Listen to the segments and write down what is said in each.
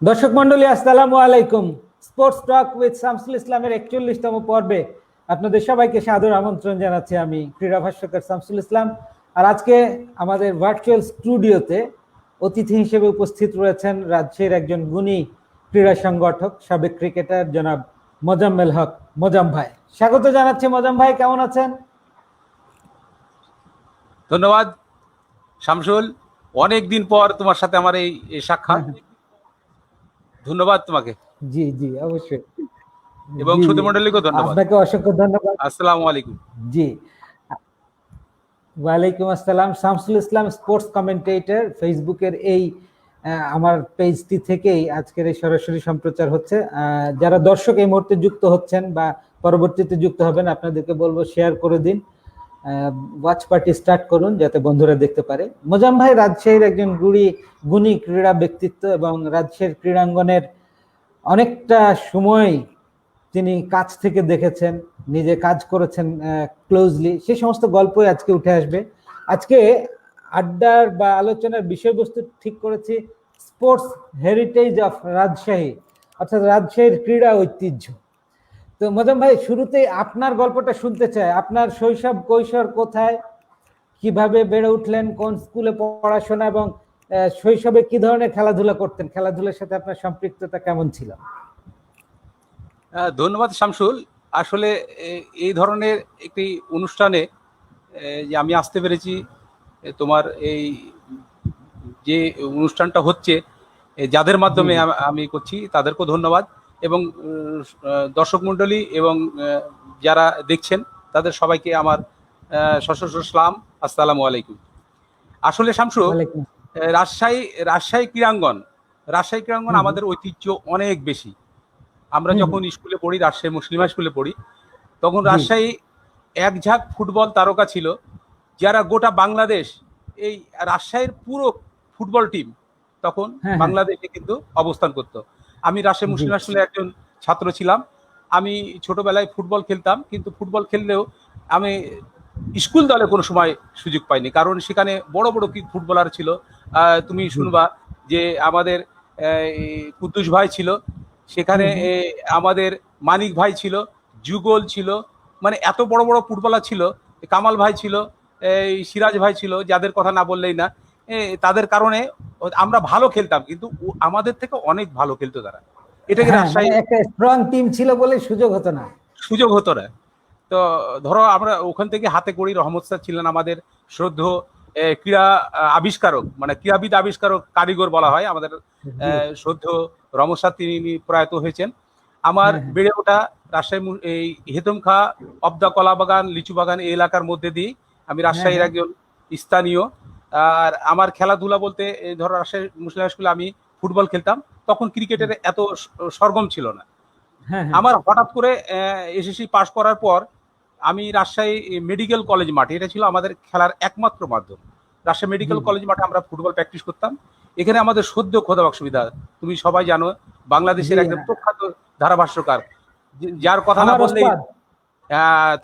দর্শক মন্ডলী, আসসালামু আলাইকুম। স্পোর্টস টক উইথ শামসুল ইসলামের ৪১তম পর্বে আপনাদের সবাইকে সাদর আমন্ত্রণ জানাচ্ছি। আমি ক্রীড়া ভাষ্যকার শামসুল ইসলাম। আর আজকে আমাদের ভার্চুয়াল স্টুডিওতে অতিথি হিসেবে উপস্থিত রয়েছেন রাজশাহীর একজন গুণী ক্রীড়া সংগঠক, সাবেক ক্রিকেটার জনাব মোজাম্মেল হক মোজাম ভাই। স্বাগত জানাচ্ছি মোজাম ভাই, কেমন আছেন? ধন্যবাদ শামসুল, অনেক দিন পর তোমার সাথে আমার এই সাক্ষাৎ। ধন্যবাদ তোমাকে। জি জি, অবশ্যই। এবং শ্রোতা মণ্ডলীকেও ধন্যবাদ। আপনাকে অসংখ্য ধন্যবাদ। আসসালামু আলাইকুম। জি, ওয়ালাইকুম আসসালাম। শামসুল ইসলাম স্পোর্টস কমেন্টেটর ফেসবুকের এই আমার পেজটি থেকেই আজকের এই সরাসরি সম্প্রচার হচ্ছে। যারা দর্শক এই মুহূর্তে যুক্ত হচ্ছেন বা পরবর্তীতে যুক্ত হবেন, আপনাদেরকে বলবো শেয়ার করে দিন, ওয়াচ পার্টি স্টার্ট করুন যাতে বন্ধুরা দেখতে পারে। মোজাম ভাই রাজশাহীর একজন গুণী ক্রীড়া ব্যক্তিত্ব এবং রাজশাহীর ক্রীড়াঙ্গনের অনেকটা সময় তিনি কাছ থেকে দেখেছেন, নিজে কাজ করেছেন ক্লোজলি। সেই সমস্ত গল্পই আজকে উঠে আসবে। আজকে আড্ডার বা আলোচনার বিষয়বস্তু ঠিক করেছি স্পোর্টস হেরিটেজ অফ রাজশাহী, অর্থাৎ রাজশাহীর ক্রীড়া ঐতিহ্য। তো মোজাম ভাই, শুরুতেই আপনার গল্পটা শুনতে চাই। আপনার শৈশব কৈশোর কোথায়, কিভাবে বেড়ে উঠলেন, কোন স্কুলে পড়াশোনা, এবং শৈশবে কি ধরনের খেলাধুলা করতেন, খেলাধুলার সাথে আপনার সম্পৃক্ততা কেমন ছিল? ধন্যবাদ শামসুল। আসলে এই ধরনের একটি অনুষ্ঠানে যে আমি আসতে পেরেছি, তোমার এই যে অনুষ্ঠানটা হচ্ছে যাদের মাধ্যমে আমি করছি তাদেরকেও ধন্যবাদ, এবং দর্শক মণ্ডলী এবং যারা দেখছেন তাদের সবাইকে আমার সশস্ত্র সালাম, আসসালামু আলাইকুম। আসলে শামসুল, রাজশাহী ক্রীড়াঙ্গন আমাদের ঐতিহ্য অনেক বেশি। আমরা যখন স্কুলে পড়ি, রাজশাহী মুসলিম হাই স্কুলে পড়ি, তখন রাজশাহী এক ঝাঁক ফুটবল তারকা ছিল, যারা গোটা বাংলাদেশ, এই রাজশাহীর পুরো ফুটবল টিম তখন বাংলাদেশে কিন্তু অবস্থান করত। আমি রাজশাহী মুসলিম হাই স্কুলে একজন ছাত্র ছিলাম। আমি ছোটবেলায় ফুটবল খেলতাম, কিন্তু ফুটবল খেললেও আমি স্কুল দলে কোনো সময় সুযোগ পাইনি, কারণ সেখানে বড় বড় ফুটবলার ছিল। তুমি শুনবা যে আমাদের কুদ্দুস ভাই ছিল সেখানে, আমাদের মানিক ভাই ছিল, যুগল ছিল, মানে এত বড় বড় ফুটবলার ছিল, কামাল ভাই ছিল, এই সিরাজ ভাই ছিল, যাদের কথা না বললেই না। তাদের কারণে আমরা ভালো খেলতাম, কিন্তু আমাদের থেকে অনেক ভালো খেলতো তারা। এটাকে রাজশাহী একটা স্ট্রং টিম ছিল বলে সুযোগ হতো না। তো ধরো আমরা ওখান থেকে হাতে করি রহমত স্যার ছিলেন আমাদের শ্রদ্ধেয় ক্রীড়া আবিষ্কারক, মানে ক্রীড়াবিদ আবিষ্কারক, কারিগর বলা হয় আমাদের শ্রদ্ধেয় রহমত স্যার, তিনি প্রয়াত হয়েছেন। আমার বেড়ে ওঠা রাজশাহী এই হেতমখা, অবদা, কলা বাগান, লিচু বাগান, এই এলাকার মধ্যে দিয়ে। আমি রাজশাহীর একজন স্থানীয়। আর আমার খেলাধুলা বলতে ধরো রাজশাহী মুসলিম স্কুলে আমি ফুটবল খেলতাম, তখন ক্রিকেটের এত সরগম ছিল না। আমার হঠাৎ করে এসএসসি পাস করার পর আমি রাজশাহী মেডিকেল কলেজ মাঠে, এটা ছিল আমাদের খেলার একমাত্র মাধ্যম। রাজশাহী মেডিকেল কলেজ মাঠে আমরা ফুটবল প্র্যাকটিস করতাম। এখানে আমাদের সদ্য খোদা সুবিধা, তুমি সবাই জানো, বাংলাদেশের একজন প্রখ্যাত ধারাভাষ্যকার, যার কথা না বললেই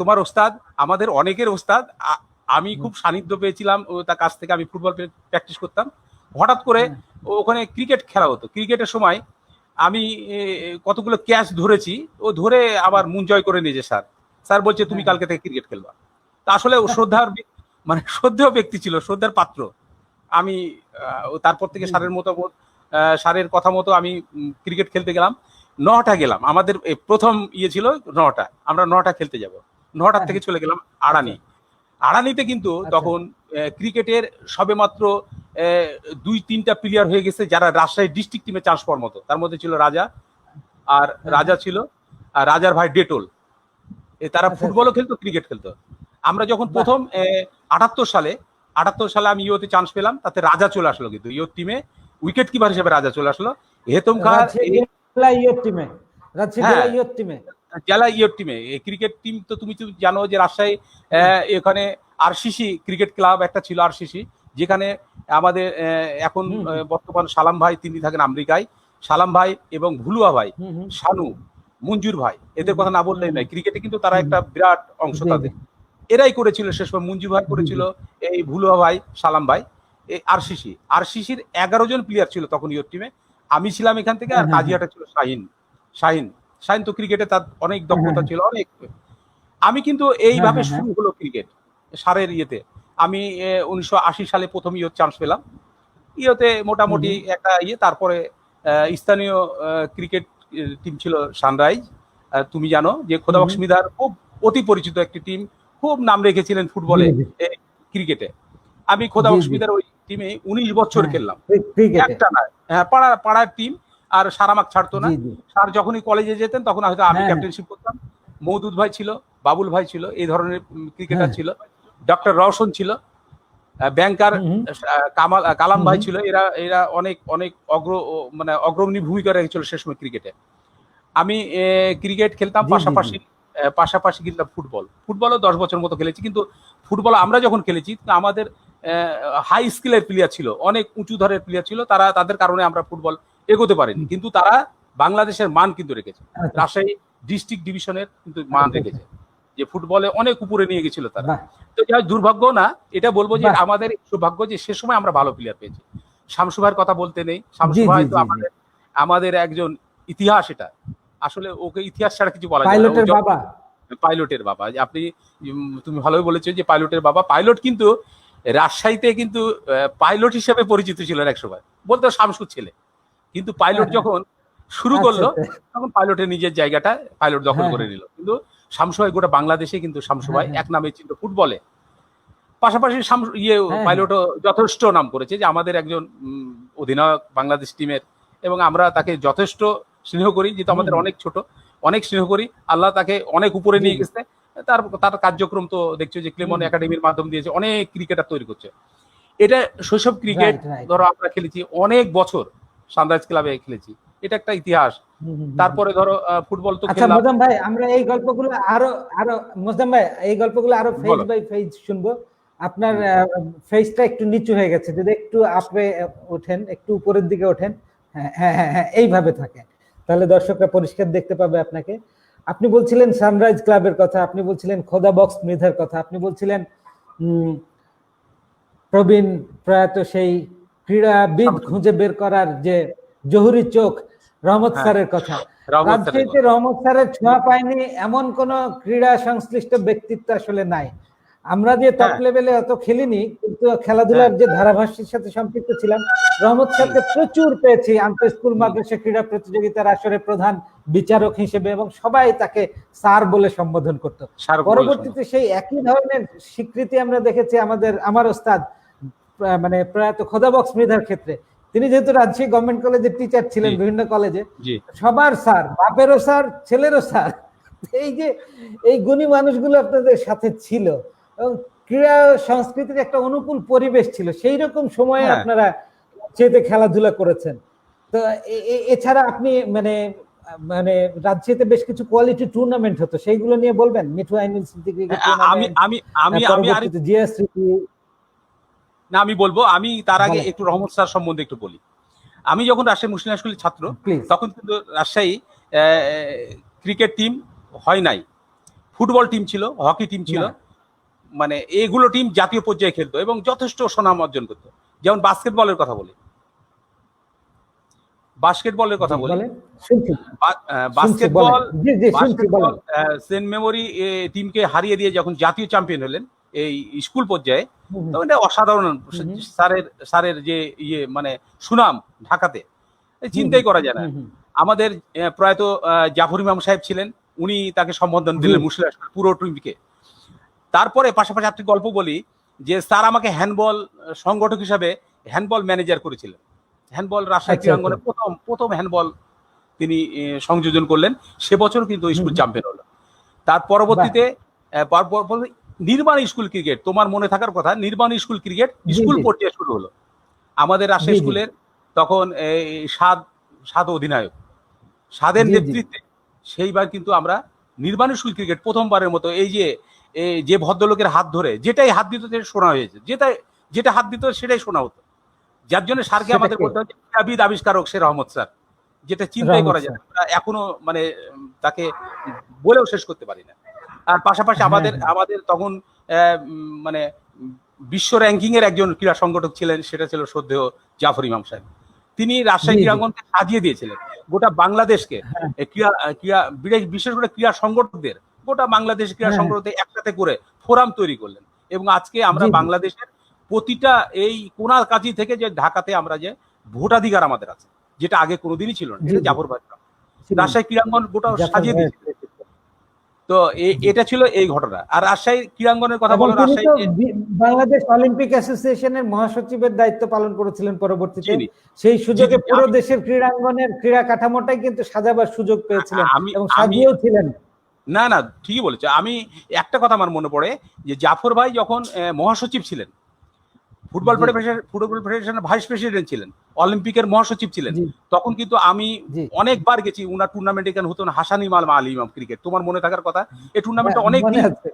তোমার ওস্তাদ, আমাদের অনেকের ওস্তাদ। আমি খুব সান্নিধ্য পেয়েছিলাম তার কাছ থেকে। আমি ফুটবল প্র্যাকটিস করতাম। হঠাৎ করে ওখানে ক্রিকেট খেলা হতো। ক্রিকেটের সময় আমি কতগুলো ক্যাচ ধরেছি, ও ধরে আবার মন জয় করে নিয়েছে। স্যার বলছে তুমি কালকে থেকে ক্রিকেট খেলবা। তা আসলে ও শ্রদ্ধেয় ব্যক্তি ছিল, শ্রদ্ধার পাত্র আমি। তারপর থেকে স্যারের কথা মতো আমি ক্রিকেট খেলতে গেলাম। 9টা গেলাম, আমাদের প্রথম ইয়ে ছিল 9টা, আমরা 9টা খেলতে যাব। 9টার থেকে চলে গেলাম আড়ানিতে, কিন্তু তখন ক্রিকেটের সবে মাত্র 2-3টা প্লেয়ার হয়ে গেছে যারা রাজশাহী ডিস্ট্রিক্ট টিমে চান্স পাওয়ার মতো। তার মধ্যে ছিল রাজা ছিল, আর রাজার ভাই ডেটল। তারা ফুটবলও খেলতো, ক্রিকেট খেলতো। আমরা যখন প্রথম 78 সালে আমি ইয়োতে চান্স পেলাম, তাতে রাজা চলে আসলো, কিন্তু ইয়োর টিমে উইকেট কিপার হিসেবে রাজা চলে আসলো। হেতমখা জেলা ইয়োর টিমে ক্রিকেট টিম। তো তুমি তো জানো যে রাজশাহী এখানে আরসিসি ক্রিকেট ক্লাব একটা ছিল, আরসিসি, যেখানে আমাদের এখন বর্তমান সালাম ভাই, তিনি থাকেন আমেরিকায়। সালাম ভাই এবং ভুলুয়া ভাই, শানু, মঞ্জুর ভাই, এদের কথা না বললেই নয়। ক্রিকেটে কিন্তু তারা একটা বিরাট অংশ, তাদের এরাই করেছিল শেষ পর। মঞ্জুর ভাই করেছিল, এই ভুলুয়া ভাই, সালাম ভাই, এই আরসিসির 11 জন প্লেয়ার ছিল তখন ইয়োর টিমে। আমি ছিলাম এখান থেকে, আর কাজিয়াটা ছিল শাহিন। শাহিন শাহিন তো ক্রিকেটে তার অনেক দক্ষতা ছিল, অনেক। আমি কিন্তু এইভাবে শুরু হলো ক্রিকেট সারের ইয়েতে। আমি 1980 সালে প্রথম ইয়ে চান্স পেলাম ইয়েতে, মোটামুটি একটা ইয়ে। তারপরে স্থানীয় ক্রিকেট টিম ছিল সানরাইজ, তুমি জানো যে খোদাবক্স মৃধার খুব অতি পরিচিত একটি টিম, খুব নাম রেখেছিলেন ফুটবলে, ক্রিকেটে। আমি খোদাবক্স মৃধার ওই টিমে 19 বছর খেললাম, একটা না। হ্যাঁ, পাড়ার টিম। আর স্যার আমাকে ছাড়তো না। স্যার যখনই কলেজে যেতেন তখন হয়তো আমি ক্যাপ্টেনশিপ করতাম, মওদুদ ভাই ছিল, বাবুল ভাই ছিল, এই ধরনের ক্রিকেটার ছিল, ডক্টর রওশন ছিল, ব্যাংকার কালাম ভাই ছিল। এরা অনেক অনেক অগ্রণী ভূমিকা রেখেছিল সে সময় ক্রিকেটে। আমি ক্রিকেট খেলতাম, পাশাপাশি খেলতাম ফুটবলও 10 বছর মতো খেলেছি। কিন্তু ফুটবল আমরা যখন খেলেছি আমাদের হাই স্কিলের প্লেয়ার ছিল, অনেক উঁচু ধরের প্লেয়ার ছিল, তাদের কারণে আমরা ফুটবল এগোতে পারিনি। কিন্তু তারা বাংলাদেশের মান কিন্তু রেখেছে, রাজশাহী ডিস্ট্রিক্ট ডিভিশনের কিন্তু মান রেখেছে, যে ফুটবলে অনেক উপরে নিয়ে গেছিল তারা। তো যাই দুর্ভাগ্য না, এটা বলবো যে আমাদের সৌভাগ্য যে সে সময় আমরা ভালো প্লেয়ার পেয়েছি। শামসু ভাইয়ের কথা বলতে নেই, শামসু ভাই তো আমাদের একজন ইতিহাস। এটা আসলে ওকে ইতিহাস ছাড়া কিছু বলা যায় না। পাইলটের বাবা, তুমি ভালোই বলেছো যে পাইলটের বাবা। পাইলট কিন্তু রাজশাহীতে কিন্তু পাইলট হিসেবে পরিচিত ছিল এক সময়, বলতো শামসুর ছেলে। কিন্তু পাইলট যখন শুরু করলো তখন পাইলটের নিজের জায়গাটা পাইলট দখল করে নিল। কিন্তু শামসু ভাই গোটা বাংলাদেশে কিন্তু শামসু ভাই এক নামে চিন্তা ফুটবলে। পাশাপাশি পাইলটও যথেষ্ট নাম করেছে, যে আমাদের একজন অধিনায়ক বাংলাদেশ টিমের, এবং আমরা তাকে যথেষ্ট স্নেহ করি, যেহেতু আমাদের অনেক ছোট, অনেক স্নেহ করি। আল্লাহ তাকে অনেক উপরে নিয়ে গেছে। তার কার্যক্রম তো দেখছো যে ক্লেমন একাডেমির মাধ্যম দিয়েছে, অনেক ক্রিকেটার তৈরি করছে। এটা শৈশব ক্রিকেট। ধরো আমরা খেলেছি অনেক বছর, সানরাইজ ক্লাবে খেলেছি, এটা একটা ইতিহাস। তারপরে ধরো ফুটবল তো খেললাম। মোজাম ভাই, আমরা এই গল্পগুলো আরো মোজাম ভাই, এই গল্পগুলো আরো ফেজ বাই ফেজ শুনবো। আপনার ফেজটা একটু নিচু হয়ে গেছে, যদি একটু আপে ওঠেন, একটু উপরের দিকে ওঠেন। হ্যাঁ হ্যাঁ হ্যাঁ, এইভাবে থাকেন, তাহলে দর্শকরা পরিষ্কার দেখতে পাবে আপনাকে। আপনি বলছিলেন সানরাইজ ক্লাবের কথা, আপনি বলছিলেন খোদাবক্স মৃধার কথা, আপনি বলছিলেন প্রবীণ প্রয়াত সেই ক্রীড়াবিদ খুঁজে বের করার যে জহুরি চোখ রহমত স্যারের কথা। রাজশাহীতে রহমত স্যারের ছোঁয়া পায়নি এমন কোন ক্রীড়া সংশ্লিষ্ট ব্যক্তিত্ব আসলে নাই। আমরা যে টপ লেভেলে অত খেলিনি, কিন্তু খেলাধুলার যে ধারাভাষ্যের সাথে সম্পৃক্ত ছিলাম, রহমত স্যারকে প্রচুর পেয়েছি আন্তঃ স্কুল মাদ্রাসা ক্রীড়া প্রতিযোগিতার আসরে প্রধান বিচারক হিসেবে, এবং সবাই তাকে স্যার বলে সম্বোধন করত। পরবর্তীতে সেই একই ধরনের স্বীকৃতি আমরা দেখেছি আমার ওস্তাদ মানে প্রয়াত খোদাবক্স মৃধার ক্ষেত্রে। তিনি যেহেতু রাজশাহী গভর্নমেন্ট কলেজের টিচার ছিলেন, বিভিন্ন কলেজে সবার স্যার, বাপেরও স্যার, ছেলেরও স্যার। এই যে এই গুণী মানুষগুলো আপনাদের সাথে ছিল, এবং ক্রীড়া সংস্কৃতির একটা অনুকূল পরিবেশ ছিল, সেই রকম সময়ে আপনারা রাজশাহীতে খেলাধুলা করেছেন। তো এছাড়া আপনি মানে রাজশাহীতে বেশ কিছু কোয়ালিটি টুর্নামেন্ট হতো, সেইগুলো নিয়ে বলবেন? মিঠু আইনুল স্মৃতি ক্রিকেট টুর্নামেন্ট, জিয়া স্মৃতি। না, আমি বলবো। আমি তার আগে একটু রহমত স্যার সম্বন্ধে একটু বলি। আমি যখন রাজশাহী মুসলিম হাই স্কুলের ছাত্র, তখন কিন্তু রাজশাহী ক্রিকেট টিম হয় নাই, ফুটবল টিম ছিল, হকি টিম ছিল, মানে এগুলো টিম জাতীয় পর্যায়ে খেলতো এবং যথেষ্ট সুনাম অর্জন করতো। যেমন বাস্কেটবলের কথা বলি, বাস্কেটবল সেন্ট মেমোরি টিমকে হারিয়ে দিয়ে যখন জাতীয় চ্যাম্পিয়ন হলেন এই স্কুল পর্যায়ে, তখন এটা অসাধারণ। স্যারের যে মানে সুনাম ঢাকাতে চিন্তাই করা যায় না। আমাদের প্রয়াত জাফর ইমাম সাহেব ছিলেন, উনি তাকে সম্বোধন দিলেন মুসলিম পুরো টিমকে। তারপরে পাশাপাশি একটি গল্প বলি, যে স্যার আমাকে হ্যান্ডবল সংগঠক হিসাবে হ্যান্ডবল ম্যানেজার করেছিলেন। হ্যান্ডবল রাজশাহী ক্রীড়াঙ্গনে প্রথম হ্যান্ডবল তিনি সংযোজন করলেন। সে বছর কিন্তু স্কুল চ্যাম্পিয়ন হলো। তার পরবর্তীতে নির্মাণ স্কুল ক্রিকেট, তোমার মনে থাকার কথা, নির্মাণ স্কুল ক্রিকেট স্কুল পর্যায়ে শুরু হলো আমাদের রাজশাহী স্কুলের। তখন সাদ অধিনায়ক, সাদের নেতৃত্বে সেইবার কিন্তু আমরা নির্মাণ স্কুল ক্রিকেট প্রথমবারের মতো এই যে ভদ্রলোকের হাত ধরে যেটাই হাত দিত শোনা হয়েছে, যেটা হাত দিত সেটাই শোনা হতো। যার জন্য স্যারকে আমাদের বলতে হচ্ছে ক্রীড়াবিদ আবিষ্কারক সে রহমত স্যার, যেটা চিন্তাই করা যায় না, এখনো মানে তাকে বলেও শেষ করতে পারি না। আর পাশাপাশি আমাদের তখন মানে বিশ্ব র্যাঙ্কিং এর একজন ক্রীড়া সংগঠক ছিলেন, সেটা ছিল শ্রদ্ধেয় জাফর ইমাম সাহেব। তিনি রাজশাহী জি, জি। ক্রীড়াঙ্গনকে সাজিয়ে দিয়েছিলেন গোটা বাংলাদেশকে। হ্যাঁ, ক্রীড়া ক্রীড়া বিশেষ করে ক্রীড়া সংগঠকদের, গোটা বাংলাদেশ ক্রীড়া হ্যাঁ, হ্যাঁ। সংগঠকদের একসাথে করে ফোরাম তৈরি করলেন। এবং আজকে আমরা জি, জি। বাংলাদেশের প্রতিটা এই কোনার কাছি থেকে যে ঢাকাতে আমরা যে ভোটাধিকার আমাদের আছে, যেটা আগে কোনোদিনই ছিল না, জি, এটা জি। জাফর ভাই ছিল না। রাজশাহী ক্রীড়াঙ্গন গোটা জাফর সাজিয়ে ভাইয়ের দিয়েছিল। নেতৃত্বে। তো জি। এটা ছিল এই ঘটনা। আর রাজশাহী ক্রীড়াঙ্গনের কথা এবং বলো, তিনি রাজশাহী তো বাংলাদেশ অলিম্পিক অ্যাসোসিয়েশনের মহাসচিবের দায়িত্ব পালন করেছিলেন পরবর্তীতে। চিনি। সেই জি, জি, সুযোগে পুরো আমি দেশের ক্রীড়াঙ্গনের ক্রীড়া কাঠামোটাই কিন্তু সাজাবার সুযোগ পেয়েছিলেন আমি এবং আমি সাজিয়েও ছিলেন। না, না, ঠিকই বলেছো। আমি একটা কথা আমার মনে পড়ে যে জাফর ভাই যখন মহাসচিব ছিলেন, জি, ফুটবল ফেডারেশনের ভাইস প্রেসিডেন্ট ছিলেন, অলিম্পিকের মহাসচিব ছিলেন, জি, তখন কিন্তু আমি জি। অনেকবার গেছি উনার টুর্নামেন্ট। এখানে হতো না হাসান ইমাম আলী ইমাম ক্রিকেট, তোমার মনে থাকার কথা। এই হ্যাঁ, টুর্নামেন্টটা অনেক মনে দিন আছে।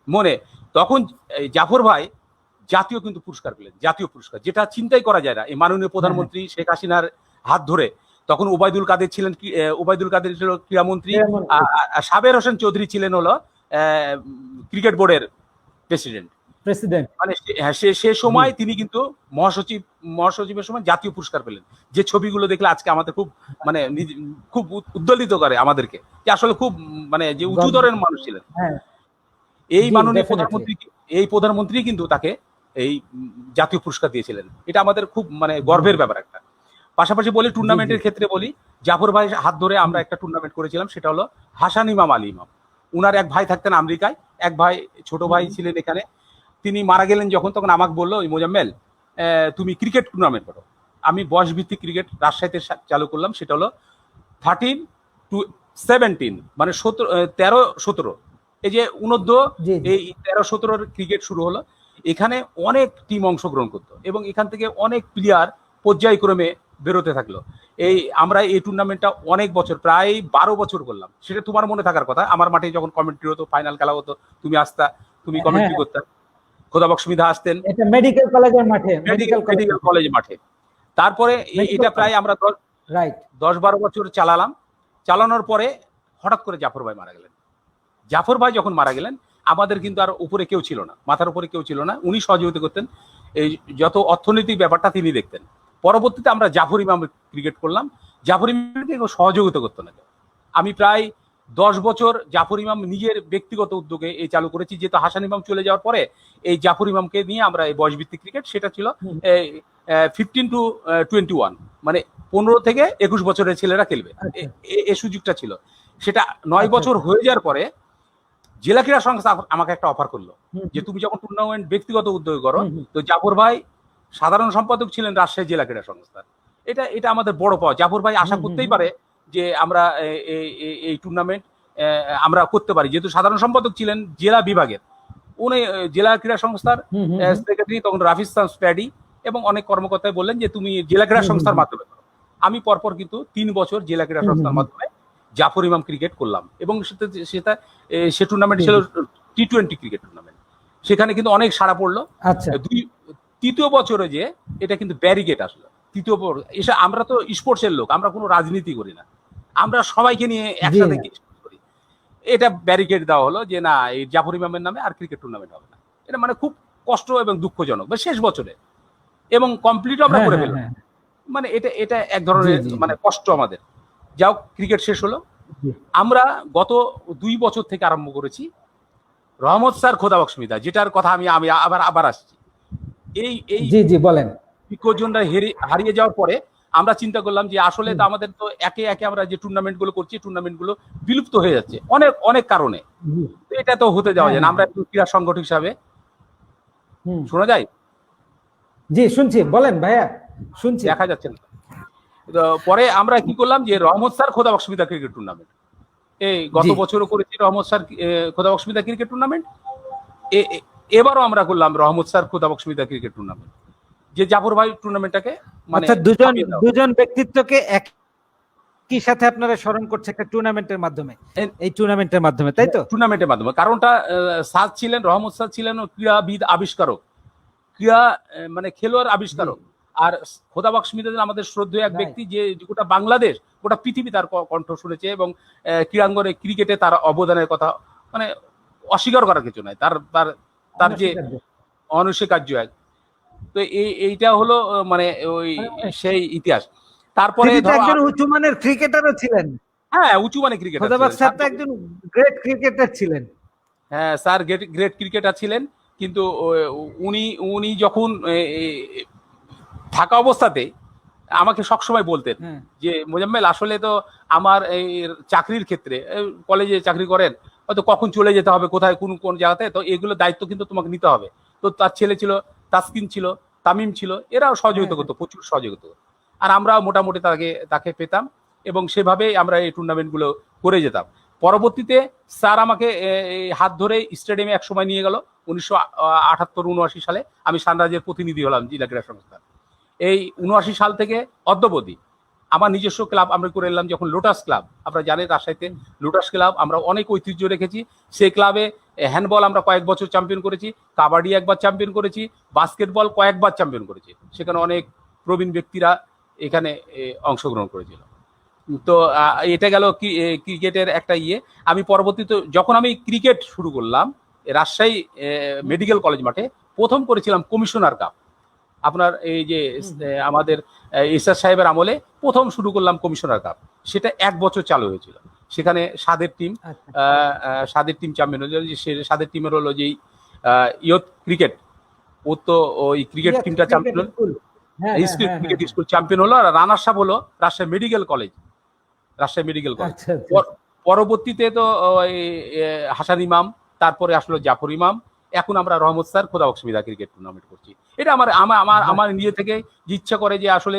মনে। তখন এই জাফর ভাই জাতীয় কিন্তু পুরস্কার পেলেন, জাতীয় পুরস্কার, যেটা চিন্তাই করা যায় না। এই মাননীয় হ্যাঁ, হ্যাঁ। প্রধানমন্ত্রী শেখ হাসিনার হাত ধরে, তখন ওবায়দুল কাদের ছিলেন, ওবায়দুল কাদের ছিল ক্রীড়ামন্ত্রী, ক্রীড়ামন্ত্রী, সাবের হোসেন চৌধুরী ছিলেন হলো ক্রিকেট বোর্ডের প্রেসিডেন্ট। প্রেসিডেন্ট। মানে সে জি, সময় তিনি কিন্তু মহাসচিবের সময় জাতীয় পুরস্কার পেলেন। যে ছবিগুলো দেখলে আজকে আমাদের খুব মানে খুব উদ্দোলিত করে আমাদেরকে, যে আসলে খুব মানে যে উঁচু গর্ব। দরের মানুষ ছিলেন। হ্যাঁ, এই জি, মাননীয় ডেফিনেটলি। প্রধানমন্ত্রী কিন্তু তাকে এই জাতীয় পুরস্কার দিয়েছিলেন। এটা আমাদের খুব মানে গর্বের ব্যাপার একটা। পাশাপাশি বলি, জি, জি। টুর্নামেন্টের ক্ষেত্রে বলি, জাফর ভাই হাত ধরে আমরা হুম, একটা টুর্নামেন্ট করেছিলাম, সেটা হলো হাসান ইমাম আলী ইমাম। উনার এক ভাই থাকতেন আমেরিকায়, এক ভাই ছোট ভাই হুম, ছিলেন এখানে। তিনি মারা গেলেন যখন, তখন আমাকে বললো, ওই মোজাম্মেল, তুমি ক্রিকেট টুর্নামেন্ট করো। আমি বয়স ভিত্তিক ক্রিকেট রাজশাহীতে চালু করলাম। সেটা হলো 13 to 17, মানে 13-17, এই যে অনূর্ধ্ব, জি, জি। এই 13-17 ক্রিকেট শুরু হলো। এখানে অনেক টিম অংশগ্রহণ করতো এবং এখান থেকে অনেক প্লেয়ার পর্যায়ক্রমে বেরোতে থাকলো। আমরা এই টুর্নামেন্টটা অনেক বছর, প্রায় 12 বছর করলাম। সেটা তোমার মনে থাকার কথা। আমার মাঠে যখন কমেন্ট্রি হতো, ফাইনাল খেলা হতো, তুমি আসতা, তুমি হ্যাঁ, কমেন্ট্রি হ্যাঁ। করতা। খোদাবক্স মিধা আসতেন এটা মেডিকেল কলেজের মাঠে, মেডিকেল মেডিকেল কলেজ মেডিকেল মাঠে। কলেজ মাঠে। তারপরে মেডিকেল এটা কলেজ। প্রায় আমরা রাইট। 10-12 বছর চালালাম। চালানোর পরে হঠাৎ করে জাফর ভাই মারা গেলেন। জাফর ভাই যখন মারা গেলেন, আমাদের কিন্তু আর উপরে কেউ ছিল না, মাথার উপরে কেউ ছিল না। উনি সহযোগিতা করতেন, এই যত অর্থনৈতিক ব্যাপারটা তিনি দেখতেন। পরবর্তীতে আমরা জাফর ইমাম ক্রিকেট করলাম। জাফর ইমামকে কেউ সহযোগিতা করতো না। আমি প্রায় 10 বছর জাফর ইমাম নিজের ব্যক্তিগত উদ্যোগে এই চালু করেছি, যেহেতু হাসান ইমাম চলে যাওয়ার পরে এই জাফর ইমামকে নিয়ে আমরা এই বয়সভিত্তিক ক্রিকেট, সেটা ছিল হুম, 15 to 21, মানে 15 থেকে 21 বছরের ছেলেরা খেলবে, আচ্ছা, এই সুযোগটা ছিল। সেটা 9 আচ্ছা, বছর আচ্ছা। হয়ে যাওয়ার পরে জেলা ক্রীড়া সংস্থা আমাকে একটা অফার করলো, হুম, যে হুম, তুমি যখন টুর্নামেন্ট ব্যক্তিগত উদ্যোগে করো। হুম, হুম, তো জাফর ভাই সাধারণ সম্পাদক ছিলেন রাজশাহী জেলা ক্রীড়া সংস্থার। এটা আমাদের বড় পাওয়া। জাফর ভাই আশা হুম, হুম, করতেই হুম, পারে যে আমরা এই টুর্নামেন্ট আমরা করতে পারি, যেহেতু সাধারণ সম্পাদক ছিলেন জেলা বিভাগের। উনি জেলা ক্রীড়া সংস্থার হুম, হুম, হুম, সেক্রেটারি তখন রাফিজ স্প্যাডি, এবং অনেক কর্মকর্তায় বললেন যে তুমি জেলা ক্রীড়া হুম, হুম, সংস্থার হুম, মাধ্যমে করো। আমি পরপর কিন্তু 3 বছর জেলা ক্রীড়া হুম, হুম, সংস্থার হুম। মাধ্যমে জাফর ইমাম ক্রিকেট করলাম। এবং সেটা সে টুর্নামেন্ট জি, ছিল জি। T20 cricket tournament. সেখানে কিন্তু অনেক সাড়া পড়লো। আচ্ছা। তৃতীয় বছরে যে এটা কিন্তু ব্যারিকেড আসলো। তৃতীয় এসে আমরা তো স্পোর্টসের লোক, আমরা কোনো রাজনীতি করি না, আমরা সবাইকে নিয়ে জি একসাথে না। করি। এটা ব্যারিকেড দেওয়া হলো যে না, এই জাফর ইমামের নামে আর ক্রিকেট টুর্নামেন্ট হবে না। এটা মানে খুব কষ্ট এবং দুঃখজনক, বা শেষ বছরে, এবং কমপ্লিটও আমরা হ্যাঁ, করে হ্যাঁ, ফেললাম। হ্যাঁ। মানে এটা এক জি, ধরনের জি, জি। মানে কষ্ট আমাদের। যাও, ক্রিকেট শেষ হলো। জি, আমরা গত 2 বছর থেকে আরম্ভ করেছি রহমত স্যার খোদাবক্স মিদা, যেটার কথা আমি আমি আবার আবার আসছি। এই জি, জি, বলেন। বিকর্জনটা হারিয়ে যাওয়ার পরে আমরা চিন্তা করলাম যে আসলে হুম, তো আমাদের তো একে একে আমরা যে টুর্নামেন্ট গুলো করছি, টুর্নামেন্ট গুলো বিলুপ্ত হয়ে যাচ্ছে অনেক অনেক কারণে। জি। তো এটা তো হতে দেওয়া হ্যাঁ, যায় না। হ্যাঁ, আমরা হ্যাঁ। একটু ক্রীড়া সংগঠক হিসাবে, হুম। শোনা যায়, জি, শুনছি। বলেন ভাইয়া, শুনছি। দেখা যাচ্ছে না। তো পরে আমরা কি করলাম যে রহমত স্যার খোদাবক্স মিদা ক্রিকেট টুর্নামেন্ট, এই গত জি, বছরও করেছি রহমত স্যার খোদাবক্স মিদা ক্রিকেট টুর্নামেন্ট। এবারও আমরা করলাম রহমত স্যার খোদাবক্স মিদা ক্রিকেট টুর্নামেন্ট, যে জাফর ভাই টুর্নামেন্টটাকে মানে অর্থাৎ দুজন থামিয়ে দাও। দুজন ব্যক্তিত্বকে একই সাথে আপনারা স্মরণ করছে একটা টুর্নামেন্টের মাধ্যমে। এই টুর্নামেন্টের মাধ্যমে, তাই তো? টুর্নামেন্টের মাধ্যমে, কারণটা স্যার ছিলেন, রহমত স্যার ছিলেন ক্রীড়াবিদ আবিষ্কারক, ক্রীড়া মানে খেলোয়াড় জি, আবিষ্কারক। আর খোদাবক্স মিদা আমাদের শ্রদ্ধেয় এক রাইট। ব্যক্তি, যে গোটা বাংলাদেশ, গোটা পৃথিবী তার কণ্ঠ শুনেছে, এবং ক্রীড়াঙ্গনে ক্রিকেটে তার অবদানের কথা মানে অস্বীকার করার কিছু নাই। তার তার তার যে অনস্বীকার্য। অনস্বীকার্য এক। তো এইটা হলো মানে ওই মানে সেই ইতিহাস। তারপরে তিনি তো ধরো একজন উঁচু মানের ক্রিকেটারও ছিলেন। হ্যাঁ, উঁচু মানে ক্রিকেটার খোদাবাক ছিলেন স্যার তো একজন গ্রেট ক্রিকেটার ছিলেন। হ্যাঁ স্যার গ্রেট ক্রিকেটার ছিলেন, কিন্তু উনি উনি যখন থাকা অবস্থাতে আমাকে সবসময় বলতেন হ্যাঁ যে মোজাম্মেল আসলে তো আমার এই চাকরির ক্ষেত্রে কলেজে চাকরি করেন, হয়তো কখন চলে যেতে হবে, কোথায় কোন কোন জায়গাতে, তো এগুলো দায়িত্ব কিন্তু তোমাকে নিতে হবে। তো তার ছেলে ছিল, তাসকিন ছিল, তামিম ছিল, এরাও হ্যাঁ সহযোগিতা হ্যাঁ। করতো, প্রচুর সহযোগিতা করতো। আর আমরা মোটামুটি তাকে তাকে পেতাম, এবং সেভাবেই আমরা এই টুর্নামেন্টগুলো করে যেতাম। পরবর্তীতে স্যার আমাকে এই হাত ধরে স্টেডিয়ামে এক সময় নিয়ে গেল 1978-79 সালে। আমি সানরাইজের প্রতিনিধি হলাম জেলা ক্রীড়া সংস্থা। এই 79 সাল থেকে অদ্যাবধি আমার নিজস্ব ক্লাব আমরা করে এলাম, যখন লোটাস ক্লাব, আপনারা জানেন রাজশাহীতে লোটাস ক্লাব, আমরা অনেক ঐতিহ্য রেখেছি। সেই ক্লাবে হ্যান্ডবল আমরা কয়েক বছর চ্যাম্পিয়ন করেছি, কাবাডি একবার চ্যাম্পিয়ন করেছি, বাস্কেটবল কয়েকবার চ্যাম্পিয়ন করেছি। সেখানে অনেক প্রবীণ ব্যক্তিরা এখানে অংশগ্রহণ করেছিল। তো এটা গেল ক্রিকেটের একটা ইয়ে। আমি পরবর্তীতে যখন আমি ক্রিকেট শুরু করলাম রাজশাহী মেডিকেল কলেজ মাঠে, প্রথম করেছিলাম কমিশনার কাপ। আপনার এই যে আমাদের এসআর সাহেবের আমলে প্রথম শুরু করলাম কমিশনার কাপ। সেটা 1 বছর চালু হয়েছিল। সেখানে সাদের টিম চ্যাম্পিয়ন হয়েছিল। সাদের টিমের হলো যেই ইয়ত ক্রিকেট, ও তো ওই ক্রিকেট টিমটা চ্যাম্পিয়ন হলো, হ্যাঁ হ্যাঁ হ্যাঁ ক্রিকেট হ্যাঁ। স্কুল চ্যাম্পিয়ন হলো, আর রানার্স আপ হলো Rajshahi medical college. Rajshahi medical college আচ্ছা আচ্ছা। পরবর্তীতে তো ওই হাসান ইমাম, তারপরে আসলো জাফর ইমাম, এখন আমরা রহমত স্যার খোদাবক সুবিধা ক্রিকেট টুর্নামেন্ট করছি। এটা আমার আমার আমার আমার নিজে থেকে যে ইচ্ছা করে যে আসলে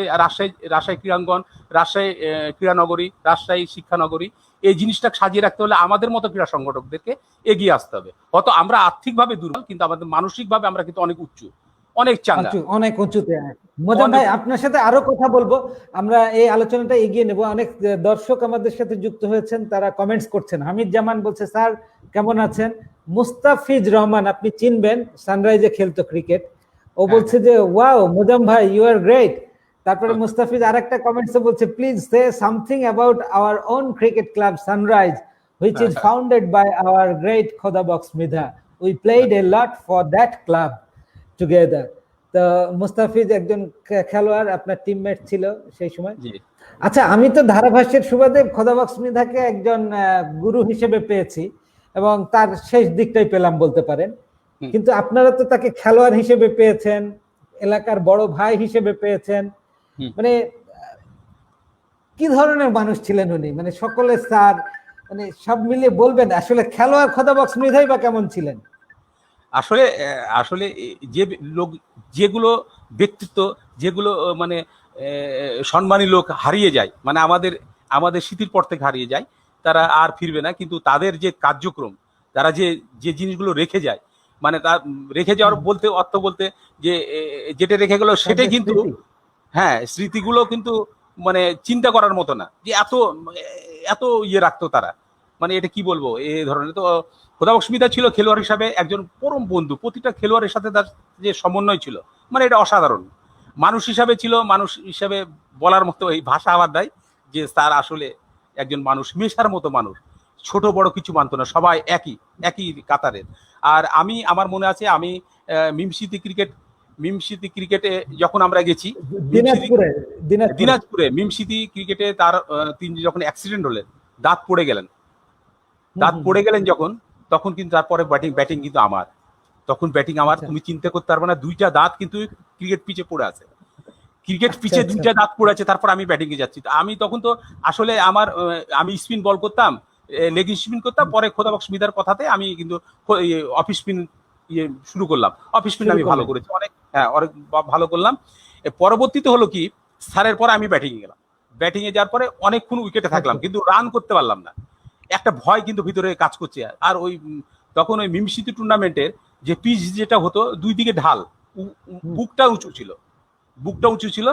রাজশাহী ক্রীড়াঙ্গন, রাজশাহী ক্রীড়ানগরী, রাজশাহী শিক্ষানগরী, এই জিনিসটা সাজিয়ে রাখতে হলে আমাদের মতো ক্রীড়া সংগঠকদেরকে এগিয়ে আসতে হবে। হয়তো আমরা আর্থিকভাবে দুর্বল, কিন্তু আমাদের মানসিকভাবে আমরা কিন্তু অনেক উচ্চ, অনেক চাঙ্গা, অনেক উঁচুতে। মোজাম ভাই, আপনার সাথে আরো কথা বলবো, আমরা এই আলোচনাটা এগিয়ে নেব। অনেক দর্শক আমাদের সাথে যুক্ত হয়েছেন, তারা কমেন্টস করছেন। হামিদ জামান বলছে, স্যার কেমন আছেন? মুস্তাফিজ রহমান, আপনি চিনবেন, সানরাইজে খেলতো ক্রিকেট, ও বলছে যে ওয়াও মোজাম ভাই, ইউ আর গ্রেট। তারপরে মুস্তাফিজ আরেকটা কমেন্টসে বলছে, please say something about our own cricket club sunrise which is founded by our great Khodabox Midha. We played a lot for that club together. তো মুস্তাফিজ একজন খেলোয়াড়, আপনার টিমমেট ছিল সেই সময়। আচ্ছা, আমি তো ধারাভাষ্যের সুবাদে খোদাবক্স মিধাকে একজন গুরু হিসেবে পেয়েছি, এবং তার শেষ দিকটাই পেলাম বলতে পারেন। কিন্তু আপনারা তো তাকে খেলোয়াড় হিসেবে পেয়েছেন, এলাকার বড় ভাই হিসেবে পেয়েছেন। মানে কি ধরনের মানুষ ছিলেন উনি? মানে সকলের স্যার, মানে সব মিলিয়ে বলবেন আসলে খেলোয়াড় খোদাবক্স মিধাই বা কেমন ছিলেন? আসলে আসলে যে লোক, যেগুলো ব্যক্তিত্ব, যেগুলো মানে সম্মানী লোক হারিয়ে যায়, মানে আমাদের আমাদের স্মৃতির পর থেকে হারিয়ে যায়, তারা আর ফিরবে না। কিন্তু তাদের যে কার্যক্রম, তারা যে যে জিনিসগুলো রেখে যায়, মানে তার রেখে যাওয়ার বলতে অর্থ বলতে যে যেটা রেখে গেল সেটাই কিন্তু, হ্যাঁ, স্মৃতিগুলো কিন্তু মানে চিন্তা করার মতো না, যে এত এত ইয়ে রাখতো তারা। মানে এটা কি বলবো, এই ধরনের। তো খোদাবক্স মিধা ছিল খেলোয়াড় হিসাবে একজন পরম বন্ধু, প্রতিটা খেলোয়াড়ের সাথে তার যে সমন্বয় ছিল, মানে এটা অসাধারণ। মানুষ হিসাবে ছিল, মানুষ হিসাবে বলার মতো এই ভাষা আবার দেয় যে তার আসলে একজন মানুষ, মেশার মতো মানুষ, ছোট বড় কিছু মানতো না, সবাই একই একই কাতারের। আর আমার মনে আছে, আমি মিমসিটি ক্রিকেটে যখন আমরা গেছি, দিনাজপুরে মিমসিটি ক্রিকেটে তার তিনি যখন অ্যাক্সিডেন্ট হলেন, দাঁত পড়ে গেলেন যখন, তখন কিন্তু তারপরে ব্যাটিং কিন্তু আমার, তখন ব্যাটিং আমার, তুমি চিন্তা করতে পারবে না, 2টা দাঁত কিন্তু ক্রিকেট পিচে পড়ে আছে, ক্রিকেট পিচে 2টা দাঁত পড়ে আছে, তারপর আমি ব্যাটিং এ যাচ্ছি। আমি তখন তো আসলে আমি স্পিন বল করতাম, লেগ স্পিন করতাম, পরে খোদাবক্স মিধার কথাতে আমি কিন্তু অফ স্পিন শুরু করলাম। অফ স্পিন আমি ভালো করেছি, অনেক ভালো করলাম। পরবর্তীতে হলো কি, স্যারের পরে আমি ব্যাটিং এ গেলাম। ব্যাটিং এ যাওয়ার পরে অনেকক্ষণ উইকেটে থাকলাম, কিন্তু রান করতে পারলাম না। একটা ভয় কিন্তু ভিতরে কাজ করছে। আর ওই তখন ওই মিমসিটি টুর্নামেন্টের যে পিচ যেটা হতো, 2 দিকে ঢাল, বুকটা উঁচু ছিল।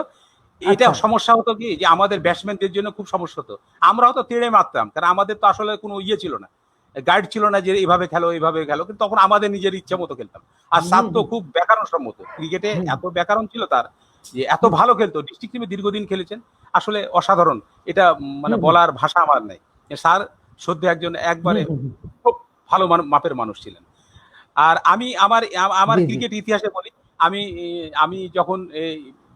এটা সমস্যা হতো কি, যে আমাদের ব্যাটসম্যানদের জন্য খুব সমস্যা হতো। আমরা হয়তো তেড়ে মারতাম, কারণ আমাদের তো আসলে কোনো ইয়ে ছিল না, গাইড ছিল না যে এইভাবে খেলো। কিন্তু তখন আমাদের নিজের ইচ্ছা মতো খেলতাম। আর স্যার তো খুব ব্যাকরণ সম্মত, ক্রিকেটে এত ব্যাকরণ ছিল তার, যে এত ভালো খেলতো, ডিস্ট্রিক্ট টিমে দীর্ঘদিন খেলেছেন, আসলে অসাধারণ। এটা মানে বলার ভাষা আমার নাই। স্যার সত্যি একজন একবারে খুব ভালো মাপের মানুষ ছিলেন। আর আমি আমার ক্রিকেট ইতিহাসে বলি, আমি যখন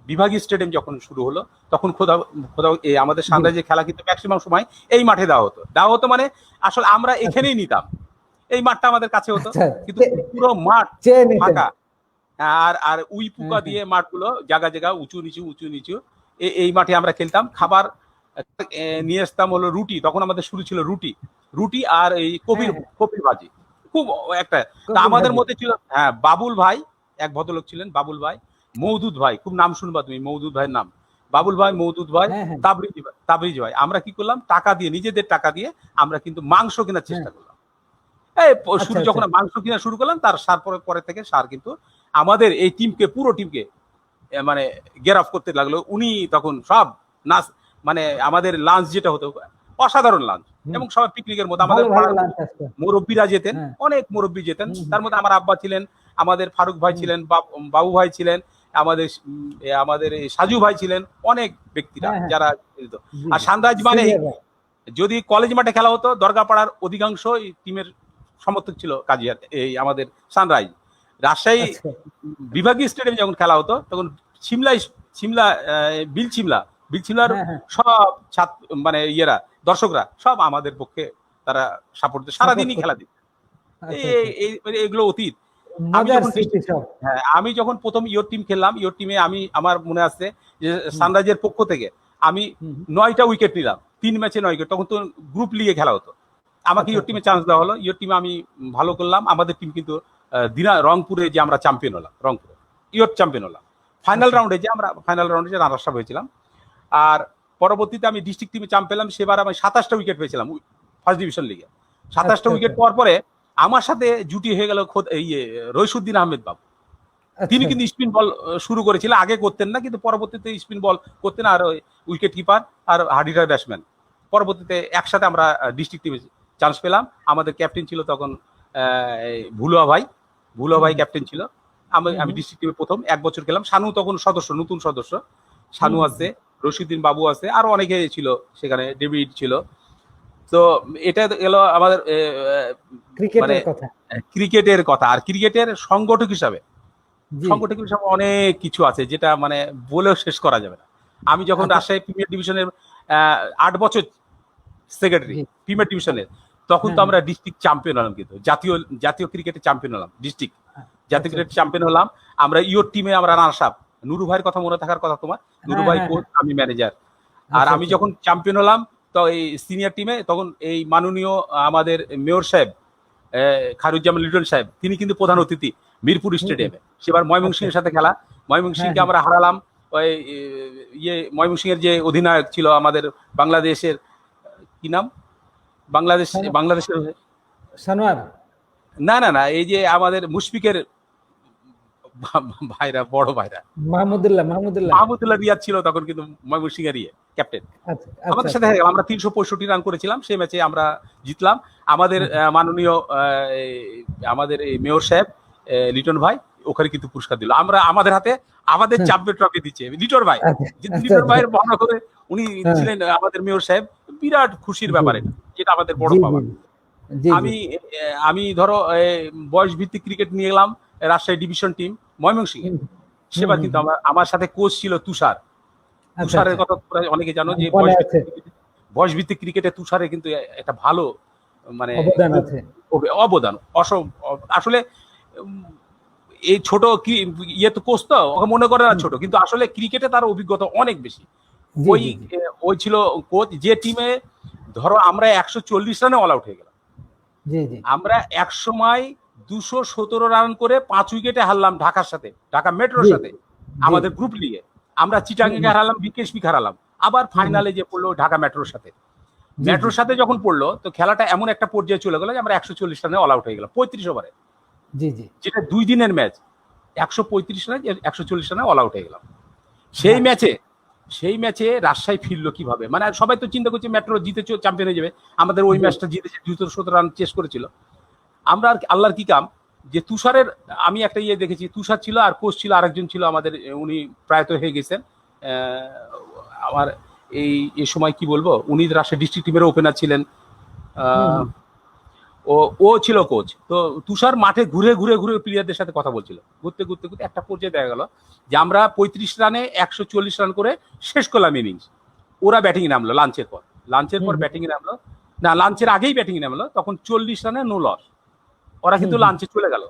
বিভাগীয় স্টেডিয়াম যখন শুরু হলো তখন আমাদের সানরাইজের খেলা কিন্তু ম্যাক্সিমাম সময় এই মাঠে দেওয়া হতো মানে আসলে আমরা এখানেই নিতাম, এই মাঠটা আমাদের কাছে হতো, কিন্তু পুরো মাঠ ফাঁকা। আর উই পোকা দিয়ে মাঠগুলো জায়গা জায়গা উঁচু নিচু এই মাঠে আমরা খেলতাম। খাবার নিয়ে আসতাম হলো রুটি, তখন আমাদের শুরু ছিল রুটি আর এই কপির ভাজি, খুব একটা। আমাদের মধ্যে ছিল বাবুল ভাই, এক ভদ্রলোক ছিলেন বাবুল ভাই, মওদুদ ভাই, খুব নাম শুনবা তুমি মওদুদ ভাইয়ের নাম, বাবুল ভাই, মওদুদ ভাই, তাবরিজ ভাই। আমরা কি করলাম, টাকা দিয়ে, নিজেদের টাকা দিয়ে আমরা কিন্তু মাংস কেনার চেষ্টা করলাম। শুরু যখন মাংস কিনা শুরু করলাম, তার পরে থেকে সার কিন্তু আমাদের এই টিমকে, পুরো টিমকে মানে গেট অফ করতে লাগলো। উনি তখন সব নাচ, মানে আমাদের লাঞ্চ যেটা হতো অসাধারণ লাঞ্চ, এবং সবাই পিকনিকের মতো। আমাদের মুরব্বীরা যেতেন, অনেক মুরব্বী যেতেন, তার মধ্যে আমার আব্বা ছিলেন, আমাদের ফারুক ভাই ছিলেন, বাবু ভাই ছিলেন, আমাদের সাজু ভাই ছিলেন, অনেক ব্যক্তিরা যারা। আর সানরাইজ মানে যদি কলেজ মাঠে খেলা হতো, দরগাপাড়ার অধিকাংশ টিমের সমর্থক ছিল কাজিয়ার এই আমাদের সানরাইজ। রাজশাহী বিভাগীয় স্টেডিয়ামে যখন খেলা হতো তখন বিলছিমলার সব মানে দর্শকরা সব আমাদের পক্ষে তারা সাপোর্ট দিত, সারাদিনই খেলা দিত। এগুলো অতীত। আমি যখন প্রথম ইয়োর টিম খেললাম, ইয়োর টিমে আমার মনে আছে যে সানরাইজের পক্ষ থেকে আমি 9টা উইকেট নিলাম, 3 ম্যাচে 9 উইকেট। তখন তো গ্রুপ লিগে খেলা হতো, আমাকে ইয়োর টিমে চান্স দেওয়া হলো। ইয়োর টিমে আমি ভালো করলাম। আমাদের টিম কিন্তু রংপুরে যে আমরা চ্যাম্পিয়ন হলাম, রংপুরে ইয়োর চ্যাম্পিয়ন হলাম। ফাইনাল রাউন্ডে যে রানার্স আপ হয়েছিলাম। আর পরবর্তীতে আমি ডিস্ট্রিক্ট টিমে চ্যাম্প পেলাম। সেবার আমি 27টা উইকেট পেয়েছিলাম ফার্স্ট ডিভিশন লিগে। 27টা উইকেট পাওয়ার পরে আমার সাথে জুটি হয়ে গেল রইসুদ্দিন আহমেদ বাবু। তিনি কিন্তু স্পিন বল শুরু করেছিলেন, আগে করতেন না, কিন্তু পরবর্তীতে স্পিন বল করতেন। আর উইকেট কিপার আর হার্ড হিটার ব্যাটসম্যান। পরবর্তীতে একসাথে আমরা ডিস্ট্রিক্ট টিমে চান্স পেলাম। আমাদের ক্যাপ্টেন ছিল তখন ভুলুয়া ভাই ক্যাপ্টেন ছিল। আমি ডিস্ট্রিক্ট টিমে প্রথম 1 বছর খেলাম। শানু তখন নতুন সদস্য, শানু আছে, রশিদুদ্দিন বাবু আছে, আরো অনেকে ছিল সেখানে, ডেভিড ছিল। তো এটা গেল আমাদের ক্রিকেটের কথা। আর ক্রিকেটের সংগঠক হিসাবে অনেক কিছু আছে, যেটা মানে বলেও শেষ করা যাবে না। আমি যখন রাজশাহী প্রিমিয়ার ডিভিশনের 8 বছর সেক্রেটারি প্রিমিয়ার ডিভিশনের, তখন তো আমরা ডিস্ট্রিক্ট চ্যাম্পিয়ন হলাম, কিন্তু জাতীয় ক্রিকেটে চ্যাম্পিয়ন হলাম, ডিস্ট্রিক্ট জাতীয় ক্রিকেট চ্যাম্পিয়ন হলাম। আমরা ইয়োর টিমে আমরা রানার্স আপ। নুরু ভাইয়ের কথা মনে থাকার কথা তোমার, নুরু ভাই কোচ, আমি ম্যানেজার। আর আমি যখন চ্যাম্পিয়ন হলাম, তো এই সিনিয়র টিমে তখন এই মাননীয় আমাদের মেয়র সাহেব খায়রুজ্জামান লিটন সাহেব, তিনি কিন্তু প্রধান অতিথি মিরপুর স্টেডিয়ামে। সেবার ময়মনসিংহের সাথে খেলা, ময়মনসিংহকে আমরা হারালাম। ওই ময়মনসিংহের যে অধিনায়ক ছিল আমাদের বাংলাদেশের, কি নাম, বাংলাদেশের সানোয়ার, না, এই যে আমাদের মুশফিকের ভাইরা, বড় ভাইরা, মাহমুদুল্লাহ রিয়াদ ছিল তখন কিন্তু ময়মনসিংহের ক্যাপ্টেন। আমাদের সাথে আমরা 365 রান করেছিলাম সেই ম্যাচে, আমরা জিতলাম। আমাদের মাননীয় আমাদের এই মেয়র সাহেব লিটন ভাই ওখানে কিন্তু পুরস্কার দিল। আমাদের হাতে আমাদের চ্যাম্পিয়ন ট্রফি দিচ্ছে লিটন ভাই। লিটন ভাইয়ের বর্ণনা করে উনি ছিলেন আমাদের মেয়র সাহেব, বিরাট খুশির ব্যাপারে, যেটা আমাদের বড় পাওয়া। আমি ধরো বয়স ভিত্তিক ক্রিকেট নিয়ে গেলাম রাজশাহী ডিভিশন টিম ময়মনসিংহে। সেবার কিন্তু আমার সাথে কোচ ছিল তুষারের কথা অনেকে জানো, যে বয়স ভিত্তিক ক্রিকেটে তুষারের কিন্তু একটা ভালো মানে অবদান। আসলে এই ছোট তো কোচ, তো ওকে মনে করে না ছোট, কিন্তু আসলে ক্রিকেটে তার অভিজ্ঞতা অনেক বেশি। ওই ছিল কোচ যে টিমে ধরো আমরা 140 রানে অল আউট হয়ে গেলাম। আমরা এক সময় 217 রান করে 5 উইকেটে হারলাম ঢাকার সাথে, ঢাকা মেট্রোর সাথে, আমাদের গ্রুপ লিগে। আমরা চিটাগাংকে হারালাম, বিকেএসপি হারালাম। আবার ফাইনালে যে পড়লো ঢাকা মেট্রোর সাথে যখন পড়লো, তো খেলাটা এমন একটা পর্যায়ে চলে গেল যে আমরা 140 রানে অল আউট হয়ে গেলাম 35 ওভারে। যেটা 2 দিনের ম্যাচ, 135 রানে 140 রানে অল আউট হয়ে গেলাম। সেই ম্যাচে রাজশাহী ফিরলো কিভাবে, মানে সবাই তো চিন্তা করছে মেট্রো জিতে চ্যাম্পিয়ন হয়ে যাবে। আমাদের ওই ম্যাচটা জিতেছে, 217 রান চেস করেছিল। আমরা আর আল্লাহর কি কাম, যে তুষারের আমি একটা দেখেছি, তুষার ছিল আর কোচ ছিল আরেকজন ছিল আমাদের, উনি প্রয়াত হয়ে গেছেন। আমার এই সময় কি বলবো, উনি রাজশাহী ডিস্ট্রিক্ট টিমের ওপেনার ছিলেন। ও ও ছিল কোচ। তো তুষার মাঠে ঘুরে ঘুরে ঘুরে প্লেয়ারদের সাথে কথা বলছিল, ঘুরতে ঘুরতে ঘুরতে একটা পর্যায়ে দেখা গেল যে আমরা 35 রানে 140 রান করে শেষ করলাম ইনিংস। ওরা ব্যাটিং নামলো লাঞ্চের পর ব্যাটিং নামলো, না লাঞ্চের আগেই ব্যাটিং নামলো, তখন 40 রানে নো লস। ওরা কিন্তু লাঞ্চে চলে গেল।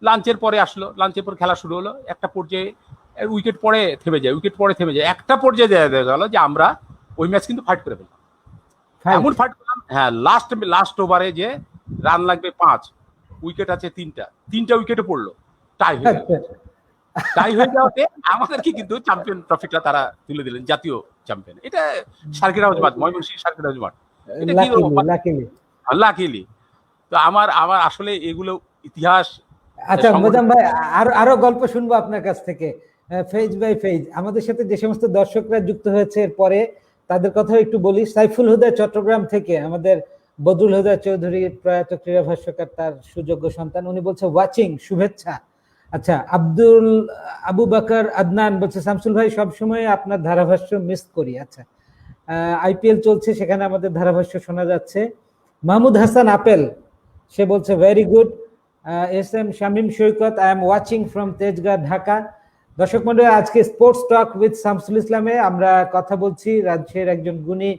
লাঞ্চের পরে আসলো, লাঞ্চের পর খেলা শুরু হলো। একটা পর্যায়ে উইকেট পরে থেমে যায়। একটা পর্যায়ে দেখা গেল যে আমরা ওই ম্যাচ কিন্তু ফাইট করে ফেললাম, এমন ফাইট করলাম। হ্যাঁ, লাস্ট ওভারে যে রান লাগবে 5, উইকেট আছে 3টা উইকেটে পড়লো, টাই হয়ে যাওয়াতে আমাদেরকে কিন্তু চ্যাম্পিয়ন ট্রফিটা তারা তুলে দিলেন, জাতীয় চ্যাম্পিয়ন। এটা সার্কিট হাউস মাঠ, ময়মনসিংহ সার্কিট হাউস মাঠ। এটা কি লাকিলি। তো আমার আসলে এগুলো ইতিহাস। আচ্ছা মোজাম ভাই, আরো গল্প শুনবো আপনার কাছ থেকে ফেজ বাই ফেজ। আমাদের সাথে যে সমস্ত দর্শকরা যুক্ত হয়েছে এরপরে তাদের কথা একটু বলি। সাইফুল হুদা চট্টগ্রাম থেকে, আমাদের বদরুল হুদা চৌধুরী প্রয়াত ক্রীড়া ভাষ্যকার, তার সুযোগ্য সন্তান, উনি বলছে ওয়াচিং, শুভেচ্ছা। আচ্ছা, আবু বাকর আদনান বলছে শামসুল ভাই সবসময় আপনার ধারাভাষ্য মিস করি। আচ্ছা, আইপিএল চলছে, সেখানে আমাদের ধারাভাষ্য শোনা যাচ্ছে। মাহমুদ হাসান আপেল, সে বলছে very good. S M Shamim Saikat, I am watching from Tejgaon, Dhaka. দর্শক মন্ডলী, আজকে স্পোর্টস টক উইথ শামসুল ইসলামে আমরা কথা বলছি রাজশাহীর একজন গুণী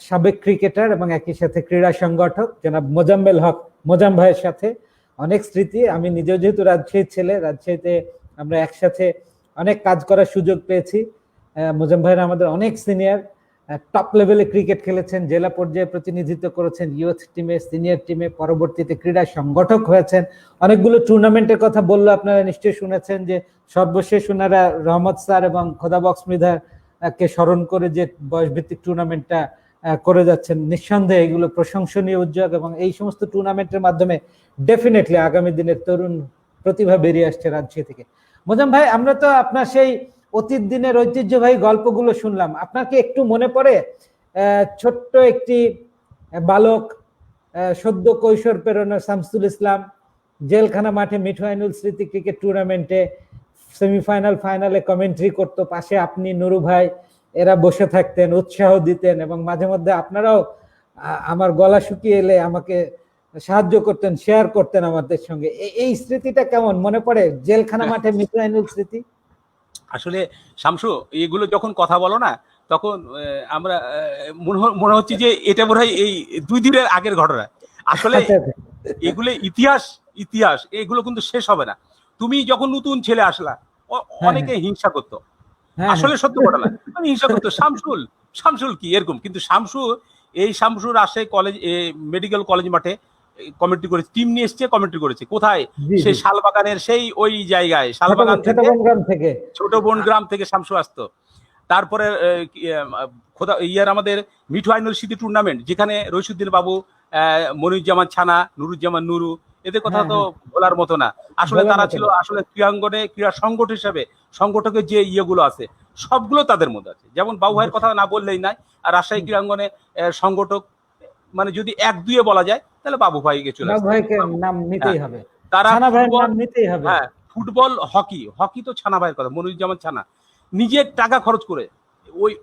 সাবেক ক্রিকেটার এবং একই সাথে ক্রীড়া সংগঠক জনাব মোজাম্মেল হক মোজাম ভাইয়ের সাথে। অনেক স্মৃতি, আমি নিজেও যেহেতু রাজশাহীর ছেলে, রাজশাহীতে আমরা একসাথে অনেক কাজ করার সুযোগ পেয়েছি। মোজাম ভাইয়ের আমাদের অনেক সিনিয়র, টপ লেভেলে ক্রিকেট খেলেছেন, জেলা পর্যায়ে প্রতিনিধিত্ব করেছেন, ইউথ টিমে, সিনিয়র টিমে, পরবর্তীতে ক্রীড়া সংগঠক হয়েছেন। অনেকগুলো টুর্নামেন্টের কথা বললো, আপনারা নিশ্চয়ই শুনেছেন যে সর্বশেষ ওনারা রহমত স্যার এবং খোদাবক্স মৃধার কে স্মরণ করে যে বয়সভিত্তিক টুর্নামেন্টটা করে যাচ্ছেন। নিঃসন্দেহে এগুলো প্রশংসনীয় উদ্যোগ এবং এই সমস্ত টুর্নামেন্টের মাধ্যমে ডেফিনেটলি আগামী দিনের তরুণ প্রতিভা বেরিয়ে আসছে রাজশাহী থেকে। মোজাম ভাই, আমরা তো আপনার সেই অতীত দিনের ঐতিহ্যবাহী গল্পগুলো শুনলাম, আপনার কি একটু মনে পড়ে ছোট্ট একটি বালক, সদ্য কৈশোর পেরোনো শামসুল ইসলাম জেলখানা মাঠে মিঠু আইনুল স্মৃতি ক্রিকেট টুর্নামেন্টে সেমিফাইনাল ফাইনালে কমেন্ট্রি করতো, পাশে আপনি, নুরু ভাই, এরা বসে থাকতেন, উৎসাহ দিতেন এবং মাঝে মধ্যে আপনারাও আমার গলা শুকিয়ে এলে আমাকে সাহায্য করতেন, শেয়ার করতেন আমাদের সঙ্গে। এই স্মৃতিটা কেমন মনে পড়ে, জেলখানা মাঠে মিঠু আইনুল স্মৃতি? আসলে শামসু, এগুলো যখন কথা বলো না, তখন আমরা মনে হচ্ছে যে এটা মনে হয় এই 2 দিনের আগের ঘটনা। আসলে এগুলো ইতিহাস, এগুলো কিন্তু শেষ হবে না। তুমি যখন নতুন ছেলে আসলা, অনেকে হিংসা করতো, আসলে সত্য ঘটনা, হিংসা করতো, শামসুল কি এরকম। কিন্তু Shamsu Rajshahi college medical college মাঠে কমেন্ট্রি করেছে, টিম নিয়ে এসছে, কমেন্ট্রি করেছে। কোথায়? সেই শালবাগানের সেই ওই জায়গায়, শালবাগান থেকে, ছোট বনগ্রাম থেকে শামসু আসতো। তারপরে আমাদের মিঠু আইনুল স্মৃতি টুর্নামেন্ট, যেখানে রইসুদ্দিন বাবু, মনিরুজ্জামান ছানা, নুরুজ্জামান নুরু, এদের কথা তো বলার মতো না। আসলে তারা ছিল আসলে ক্রীড়াঙ্গনে ক্রীড়া সংগঠক হিসেবে, সংগঠকের যে ইয়েগুলো আছে সবগুলো তাদের মধ্যে আছে। যেমন বাবু ভাইয়ের কথা না বললেই নাই। আর রাজশাহী ক্রীড়াঙ্গনে সংগঠক মানে যদি 1-2 বলা যায়, তাহলে বাবু ভাইকে চলে আসে, নাম নিতেই হবে। তারা হ্যাঁ, ফুটবল, হকি তো ছানা ভাইয়ের কথা, মনিরুজ্জামান ছানা নিজের টাকা খরচ করে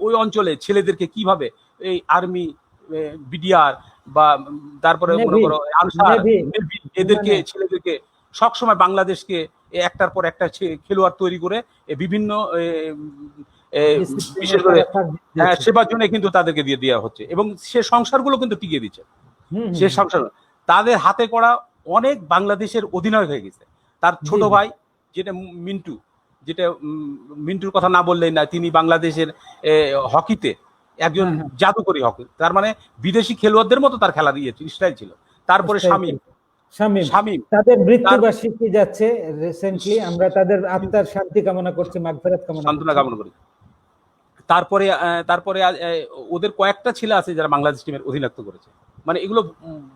ওই অঞ্চলে ছেলেদেরকে কিভাবে এই আর্মি, বিডিআর বা তারপরে মনে করো আনসার, এদেরকে ছেলেদেরকে সবসময় বাংলাদেশকে একটার পর একটা খেলোয়াড় তৈরি করে বিভিন্ন বিশেষ করে সেবার জন্য কিন্তু তাদেরকে দিয়ে দেওয়া হচ্ছে এবং সে সংসারগুলো কিন্তু টিকিয়ে দিচ্ছে। সে সংসার তাদের হাতে করা অনেক বাংলাদেশের অধিনায়ক হয়ে গেছে। তার ছোট ভাই যেটা মিন্টুর কথা না বললেই না, তিনি বাংলাদেশের হকিতে একজন জাদুকরী হকি, তার মানে বিদেশি খেলোয়াড়দের মতো তার খেলার স্টাইল ছিল। তারপরে শামীম, তাদের মৃত্যুবার্ষিকী যাচ্ছে রিসেন্টলি, আমরা তাদের আত্মার শান্তি কামনা করছি, মাগফিরাত কামনা করি। তারপরে ওদের কয়েকটা ছেলে আছে যারা বাংলাদেশ টিমের অধিনায়কত্ব করেছে, মানে এগুলো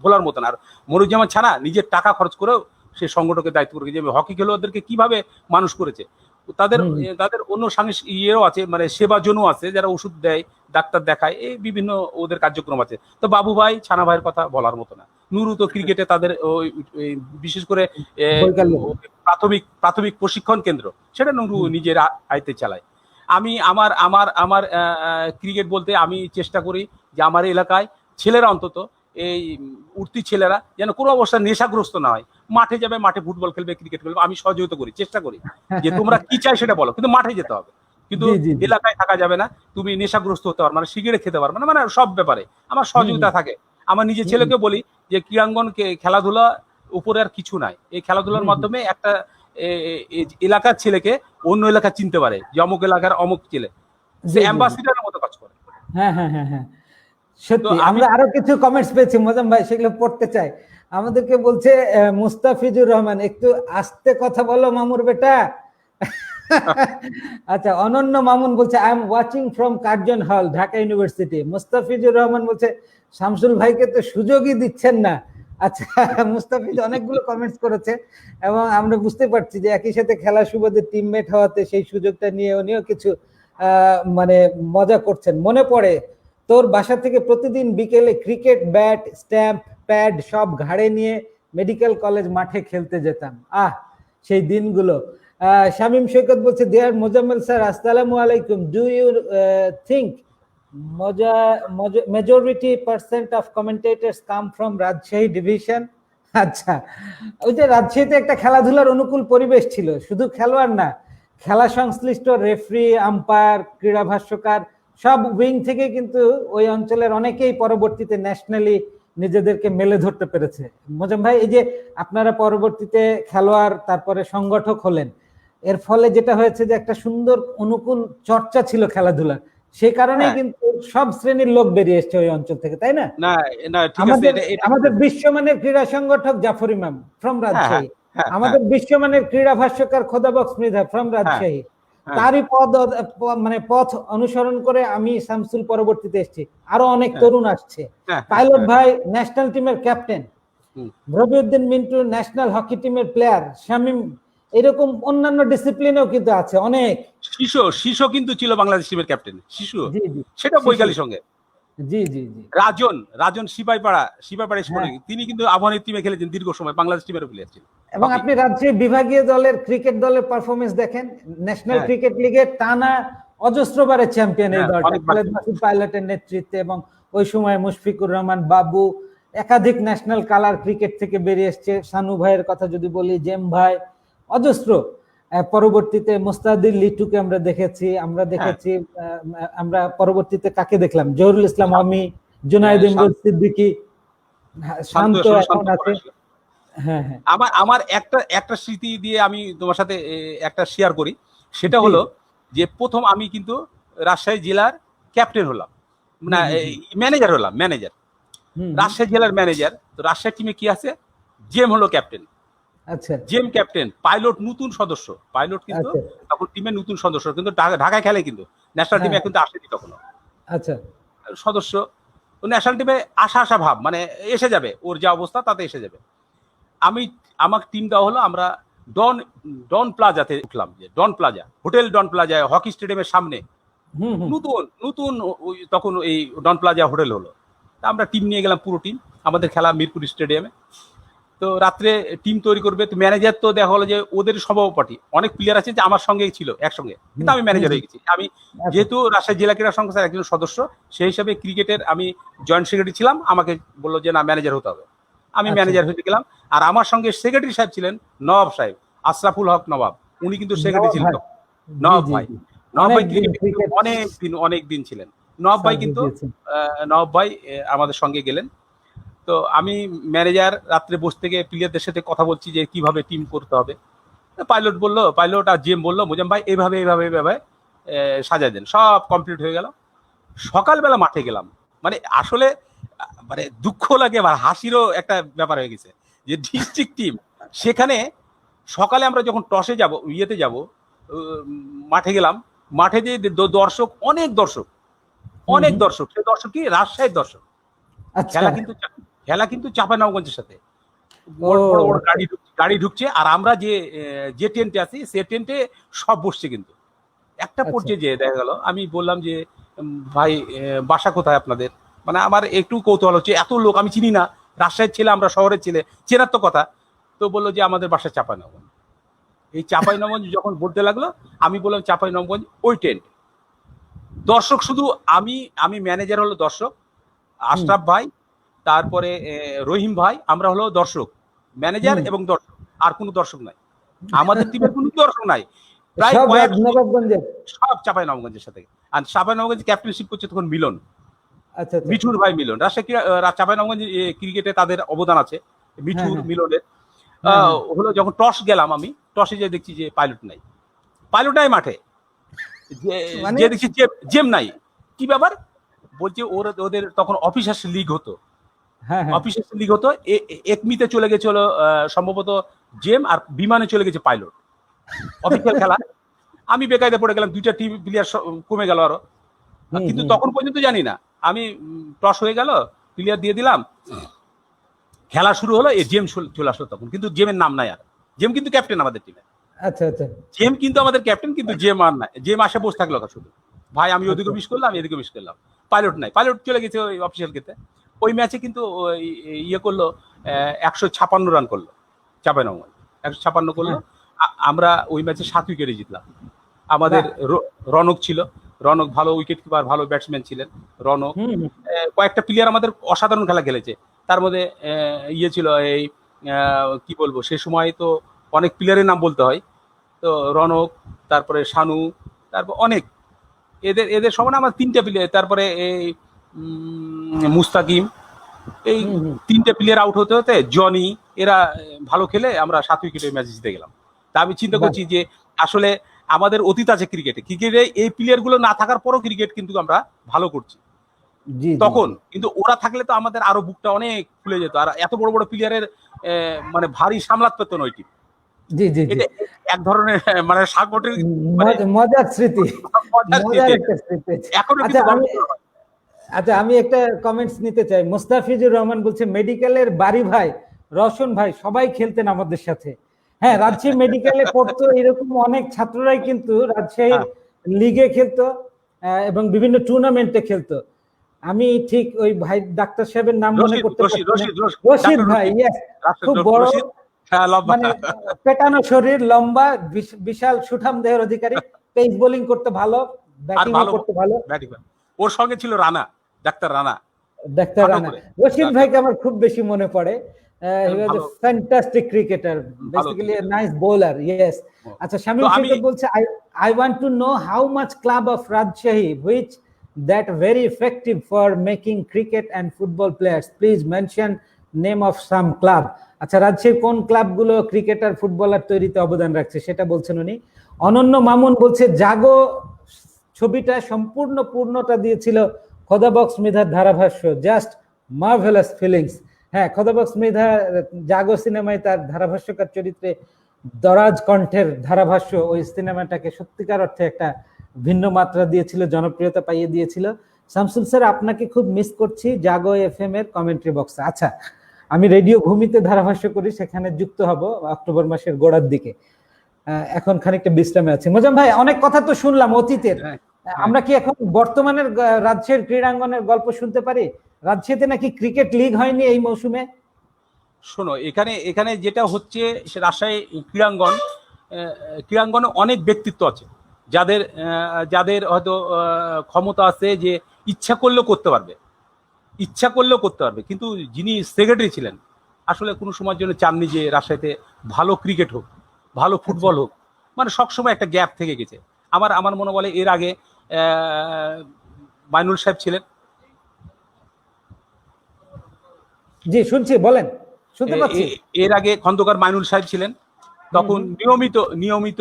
ভোলার মতন। আর মনিরুজ্জামান ছানা নিজের টাকা খরচ করেও সে সংগঠকের দায়িত্ব করেছে, যে হকি খেলোয়াড়দেরকে কিভাবে মানুষ করেছে। তাদের অন্য ইয়েও আছে, মানে সেবা জনও আছে, যারা ওষুধ দেয়, ডাক্তার দেখায়, এই বিভিন্ন ওদের কার্যক্রম আছে। তো বাবু ভাই, ছানা ভাইয়ের কথা বলার মতো না। নুরু তো ক্রিকেটে তাদের বিশেষ করে প্রাথমিক প্রশিক্ষণ কেন্দ্র, সেটা নুরু নিজের আয়ত্তে চালায়। আমি আমার ক্রিকেট বলতে আমি চেষ্টা করি যে আমার এলাকায় ছেলেরা অন্তত এই উঠতি ছেলেরা যেন কোনো অবস্থা নেশাগ্রস্ত না হয়, মাঠে যাবে, মাঠে ফুটবল খেলবে, ক্রিকেট খেলবে, আমি সহযোগিতা করি, চেষ্টা করি যে তোমরা কি চাই সেটা বলো, কিন্তু মাঠে যেতে হবে, কিন্তু জি জি জি। এলাকায় থাকা যাবে না, তুমি নেশাগ্রস্ত হতে পারবে না, সিগারেট খেতে পারবে না, মানে সব ব্যাপারে আমার সহযোগিতা থাকে। আমার নিজের ছেলেকে বলি যে ক্রীড়াঙ্গনকে খেলাধুলা উপরে আর কিছু নাই, এই খেলাধুলার মাধ্যমে একটা এলাকার ছেলেকে অন্য এলাকা চিনতে পারে, যে অমুক এলাকার অমুক ছেলে, সে অ্যাম্বাসিডারের মতো কাজ করে। হ্যাঁ হ্যাঁ হ্যাঁ হ্যাঁ, সত্যি আমরা আরো কিছু কমেন্টস পেয়েছি মোজাম ভাই, সেগুলো পড়তে চাই। আমাদেরকে বলছে মুস্তাফিজুর রহমান, একটু আস্তে কথা বলো মামুর বেটা। আচ্ছা, অনন্য মামুন বলছে I am watching from Curzon হল, ঢাকা ইউনিভার্সিটি। মুস্তাফিজুর রহমান বলছে শামসুল ভাইকে তো সুযোগই দিচ্ছেন না। আচ্ছা, মুস্তাফিজ অনেকগুলো কমেন্টস করেছে এবং আমরা বুঝতে পারছি যে একই সাথে খেলার সুবাদে টিমমেট হওয়াতে সেই সুযোগটা নিয়ে উনিও কিছু মানে মজা করছেন। মনে পড়ে তোর বাসা থেকে প্রতিদিন বিকেলে ক্রিকেট ব্যাট, স্ট্যাম্প, প্যাড সব ঘাড়ে নিয়ে মেডিকেল কলেজ মাঠে খেলতে যেতাম। সেই দিনগুলো। শামীম সৈকত বলছে ডিয়ার মোজাম্মেল স্যার, আসসালামু আলাইকুম, do you think majority percent of commentators come from Rajshahi division? আচ্ছা, ওই যে রাজশাহীতে একটা খেলাধুলার অনুকূল পরিবেশ ছিল, শুধু খেলোয়াড় না, খেলা সংশ্লিষ্ট রেফারি, আম্পায়ার, ক্রীড়া ভাষ্যকার সব উইং থেকে কিন্তু ওই অঞ্চলের অনেকেই পরবর্তীতে ন্যাশনালি নিজেদেরকে মেলে ধরতে পেরেছে। মোজাম ভাই, এই যে আপনারা পরবর্তীতে খেলোয়াড় তারপরে সংগঠক হলেন, এর ফলে যেটা হয়েছে যে একটা সুন্দর অনুকূল চর্চা ছিল খেলাধুলার, সেই কারণেই কিন্তু সব শ্রেণীর লোক বেরিয়ে এসছে ওই অঞ্চল থেকে, তাই না? না না, ঠিক আছে। আমাদের বিশ্বমানের ক্রীড়া সংগঠক জাফর ইমাম ফ্রম রাজশাহী, আমাদের বিশ্বমানের ক্রীড়া ভাষ্যকার খোদাবক্স মৃধা ফ্রম রাজশাহী, তারই মানে পথ অনুসরণ করে আমি শামসুল পরবর্তীতে এসেছি, আরো অনেক তরুণ আসছে। পাইলট ভাই ন্যাশনাল টিমের ক্যাপ্টেন, রবিউদ্দিন মিন্টু ন্যাশনাল হকি টিমের প্লেয়ার, শামীম, এরকম অন্যান্য ডিসিপ্লিনেও কিন্তু আছে অনেক। শিশু কিন্তু ছিল বাংলাদেশ টিমের ক্যাপ্টেন, শিশু, সেটা বৈকালীর সঙ্গে। জি জি জি। রাজন সিপাইপাড়া তিনি কিন্তু আফগানের টিমে খেলেছেন দীর্ঘ সময়, বাংলাদেশ টিমের প্লেয়ার ছিলেন। এবং আপনি রাজ্যের বিভাগীয় দলের ক্রিকেট দলের পারফরমেন্স দেখেন, ন্যাশনাল ক্রিকেট লিগে টানা অজস্রবারের চ্যাম্পিয়ন এই দলটা খালেদ মাসুদ পাইলটের নেতৃত্বে, এবং ওই সময় মুশফিকুর রহমান বাবু, একাধিক ন্যাশনাল কালার ক্রিকেট থেকে বেরিয়ে এসছে। সানু ভাইয়ের কথা যদি বলি, জেম ভাই, অজস্র। পরবর্তীতে মুস্তাদির লিটুকে আমরা দেখেছি, আমরা পরবর্তীতে কাকে দেখলাম, জহুরুল ইসলাম আমি, জুনায়েদ ইমরুল সিদ্দিকী, শান্ত এখন আছে। হ্যাঁ হ্যাঁ, আমার একটা স্মৃতি দিয়ে আমি তোমার সাথে একটা শেয়ার করি, সেটা হলো যে প্রথম আমি কিন্তু রাজশাহী জেলার ক্যাপ্টেন হলাম, না ম্যানেজার হলাম, রাজশাহী জেলার ম্যানেজার। তো রাজশাহী টিমে কি আছে, জেম হলো ক্যাপ্টেন। আচ্ছা, জেম ক্যাপ্টেন, পাইলট নতুন সদস্য, পাইলট কিন্তু তখন টিমের নতুন সদস্য, কিন্তু ঢাকায় খেলে, কিন্তু ন্যাশনাল টিমে কিন্তু আসেনি তখনো। আচ্ছা, সদস্য ন্যাশনাল টিমে আশা ভাব, মানে এসে যাবে, ওর যা অবস্থা তাতে এসে যাবে। আমার টিম দেওয়া হলো, আমরা ডন প্লাজাতে উঠলাম, যে ডন প্লাজা, হোটেল ডন প্লাজা, হকি স্টেডিয়ামের সামনে নতুন তখন এই ডন প্লাজা হোটেল হলো। আমরা টিম নিয়ে গেলাম, পুরো টিম, আমাদের খেলা মিরপুর স্টেডিয়ামে। তো রাত্রে টিম তৈরি করবে, তো ম্যানেজার তো দেখা হলো যে ওদের সভাপতি, অনেক প্লেয়ার আছে যে আমার সঙ্গেই ছিল একসঙ্গে, কিন্তু আমি ম্যানেজার হয়ে গেছি। আমি যেহেতু রাজশাহী জেলা ক্রীড়া সংস্থার একজন সদস্য, সেই হিসাবে ক্রিকেটের আমি জয়েন্ট সেক্রেটারি ছিলাম, আমাকে বললো যে না, ম্যানেজার হতে হবে, আমি ম্যানেজার হয়ে গেলাম। আর আমার সঙ্গে সেক্রেটারি সাহেব ছিলেন নবাব সাহেব, আশরাফুল হক নবাব, উনি কিন্তু সেক্রেটারি ছিলেন। নবাব ভাই অনেক দিন ছিলেন। নবাব ভাই আমাদের সঙ্গে গেলেন। তো আমি ম্যানেজার, রাত্রে বসে থেকে প্লেয়ারদের সাথে কথা বলছি যে কিভাবে টিম করতে হবে। পাইলট আর জিএম বললো, মোজাম ভাই এইভাবে সাজায় দেন। সব কমপ্লিট হয়ে গেল। সকালবেলা মাঠে গেলাম, মানে আসলে মানে দুঃখ লাগে, আর হাসিরও একটা ব্যাপার হয়ে গেছে যে ডিস্ট্রিক্ট টিম, সেখানে সকালে আমরা যখন টসে যাব, মাঠে গেলাম, মাঠে যে দর্শক, অনেক দর্শক, সে দর্শক কি রাজশাহীর দর্শক। খেলা কিন্তু চাঁপাইনবাবগঞ্জের সাথে, বড় বড় গাড়ি ঢুকছে, আর আমরা যে টেন্টে আছি, সে টেন্টে সব বসছে। কিন্তু একটা পর্যায়ে যে দেখা গেল, আমি বললাম যে ভাই বাসা কোথায় আপনাদের, মানে আমার একটু কৌতূহল হচ্ছে, এত লোক আমি চিনি না, রাজশাহীর ছেলে, আমরা শহরের ছেলে, চেনার তো কথা। তো বললো যে আমাদের বাসা চাঁপাইনবাবগঞ্জ। এই চাঁপাইনবাবগঞ্জ যখন বলতে লাগলো, আমি বললাম চাঁপাইনবাবগঞ্জ ওই টেন্ট। দর্শক শুধু আমি ম্যানেজার হলো দর্শক, আশরাফ ভাই, তারপরে রহিম ভাই, আমরা হলো দর্শক, ম্যানেজার এবং দর্শক, আর কোনো দর্শক নাই আমাদের টিমের, কোনো দর্শক নাই। প্রায় সব কয়েক নবাবগঞ্জের, সব চাঁপাইনবাবগঞ্জের সাথে। আর চাঁপাইনবাবগঞ্জ ক্যাপ্টেনশিপ করছে তখন মিলন, আচ্ছা আচ্ছা, মিঠুর ভাই মিলন। রাজশাহী চাঁপাইনবাবগঞ্জ ক্রিকেটে তাদের অবদান আছে, মিঠুর মিলনের। হলো যখন টস গেলাম, আমি টসে যে দেখছি যে পাইলট নাই, পাইলট নাই মাঠে, যে দেখছি জেম নাই। কি ব্যাপার বলছে, ওদের তখন অফিসার্স লিগ হতো, অফিসার্স লিগ হতো, একমিতে চলে গেছিল সম্ভবত জেম, আর বিমানে চলে গেছে পাইলট, অফিসিয়াল খেলা। আমি বেকায়দা পড়ে গেলাম, 2টা টিম প্লেয়ার কমে গেল আরো। কিন্তু তখন পর্যন্ত জানি না, আমি টস হয়ে গেল, প্লেয়ার দিয়ে দিলাম, খেলা শুরু হলো, জেম চলে আসলো তখন, কিন্তু জেমের নাম নাই আর। জেম কিন্তু ক্যাপ্টেন আমাদের টিমে। আচ্ছা আচ্ছা, জেম কিন্তু আমাদের ক্যাপ্টেন, কিন্তু জেম আর নাই। জেম আসে বসে থাকলো শুধু, ভাই আমি ওদিকে মিস করলাম, এদিকে মিস করলাম। পাইলট নাই, পাইলট চলে গেছে ওই অফিসিয়াল খেতে। ওই ম্যাচে কিন্তু ইয়ে করলো, 156 রান করলো চাঁপাইনবাবগঞ্জ, 156 করলো। আমরা ওই ম্যাচে 7 উইকেটে জিতলাম। আমাদের রনক ছিল, রনক ভালো উইকেট কিপার, ভালো ব্যাটসম্যান ছিলেন রনক। কয়েকটা প্লেয়ার আমাদের অসাধারণ খেলা খেলেছে, তার মধ্যে ইয়ে ছিল এই কি বলবো, সে সময় তো অনেক প্লেয়ারের নাম বলতে হয়, তো রনক, তারপরে শানু, তারপর অনেক, এদের সমান আমার 3টে প্লেয়ার, তারপরে এই মুস্তাকিম, এই 3টে প্লেয়ার আউট হতে হতে জনি, এরা ভালো খেলে আমরা 7 উইকেটে ম্যাচ জিতে গেলাম। তা আমি চিন্তা করছি যে আসলে আমাদের অতীত আছে ক্রিকেটে, এই প্লেয়ার গুলো না থাকার পরও ক্রিকেট কিন্তু আমরা ভালো করছি তখন। কিন্তু ওরা থাকলে তো আমাদের আরো বুকটা অনেক খুলে যেত, আর এত বড় বড় প্লেয়ারের মানে ভারী সামলাতে পেত না ওই টিম। জি জি জি, এক ধরনের মানে সাগরের মজার স্মৃতি, মজার একটা স্মৃতি। এখনো আচ্ছা, আমি একটা কমেন্টস নিতে চাই। মুস্তাফিজুর রহমান বলছে, মেডিকেলের বাড়ি ভাই, রওশন ভাই সবাই খেলতেন আমাদের সাথে। হ্যাঁ, রাজশাহী মেডিকেলে পড়তো এরকম অনেক ছাত্ররাই কিন্তু রাজশাহীর লিগে খেলতো এবং বিভিন্ন টুর্নামেন্টে খেলতো। আমি ঠিক ওই ভাই ডাক্তার সাহেবের নাম মনে করতে পারছি না, রশিদ ভাই, খুব বড়, মানে পেটানো শরীর, লম্বা, বিশাল সুঠাম দেহের অধিকারী, পেস বোলিং করতে ভালো, ব্যাটিং করতে ভালো। ওর সঙ্গে ছিল রানা, ডাক্তার রানা। রশিদ ভাইকে আমার খুব বেশি মনে পড়ে। He was a fantastic cricketer, basically a nice bowler. Yes. আচ্ছা, শামিম শেখ বলছে, I want to know how much club of Rajshahi which that very effective for making cricket and football players. Please mention name of some club. আচ্ছা, রাজশাহীর কোন ক্লাবগুলো cricketer footballer তৈরিতে অবদান রাখছে সেটা বলছেন উনি। অনন্য মামুন বলছে, জাগো ছবিটা সম্পূর্ণ পূর্ণতা দিয়েছিল খোদাবক্স মৃধার ধারাভাষ্য, জাস্ট মার্ভেলাস ফিলিংস। হ্যাঁ, খোদাবক্স মৃধা জাগো সিনেমায় তার ধারাভাষ্যকার চরিত্রে দরাজ কণ্ঠের ধারাভাষ্য ওই সিনেমাটাকে সত্যিকার অর্থে একটা ভিন্ন মাত্রা দিয়েছিল, জনপ্রিয়তা পাইয়ে দিয়েছিল। শামসুল স্যার, আপনাকে খুব মিস করছি জাগো এফএম এর কমেন্ট্রি বক্সে। আচ্ছা, আমি রেডিও ভূমিতে ধারাভাষ্য করি, সেখানে যুক্ত হব অক্টোবর মাসের গোড়ার দিকে। এখন খানিকটা বিশ্রামে আছে। মোজাম ভাই, অনেক কথা তো শুনলাম অতীতের, আমরা কি এখন বর্তমানের রাজশাহীর ক্রীড়াঙ্গনের গল্প শুনতে পারি? রাজশাহীতে নাকি ক্রিকেট লিগ হয়নি এই মৌসুমে। শোনো, এখানে যেটা হচ্ছে, রাজশাহী ক্রীড়াঙ্গনে অনেক ব্যক্তিত্ব আছে, যাদের হয়তো ক্ষমতা আছে, যে ইচ্ছা করলেও করতে পারবে, কিন্তু যিনি সেক্রেটারি ছিলেন আসলে কোনো সময়ের জন্য চাননি যে রাজশাহীতে ভালো ক্রিকেট হোক, ভালো ফুটবল হোক, মানে সবসময় একটা গ্যাপ থেকে গেছে। আমার মনে বলে, এর আগে মাইনুল সাহেব ছিলেন। জি, শুনছি, বলেন, শুনতে পাচ্ছি। এর আগে খন্দকার মাইনুল সাহেব ছিলেন, তখন নিয়মিত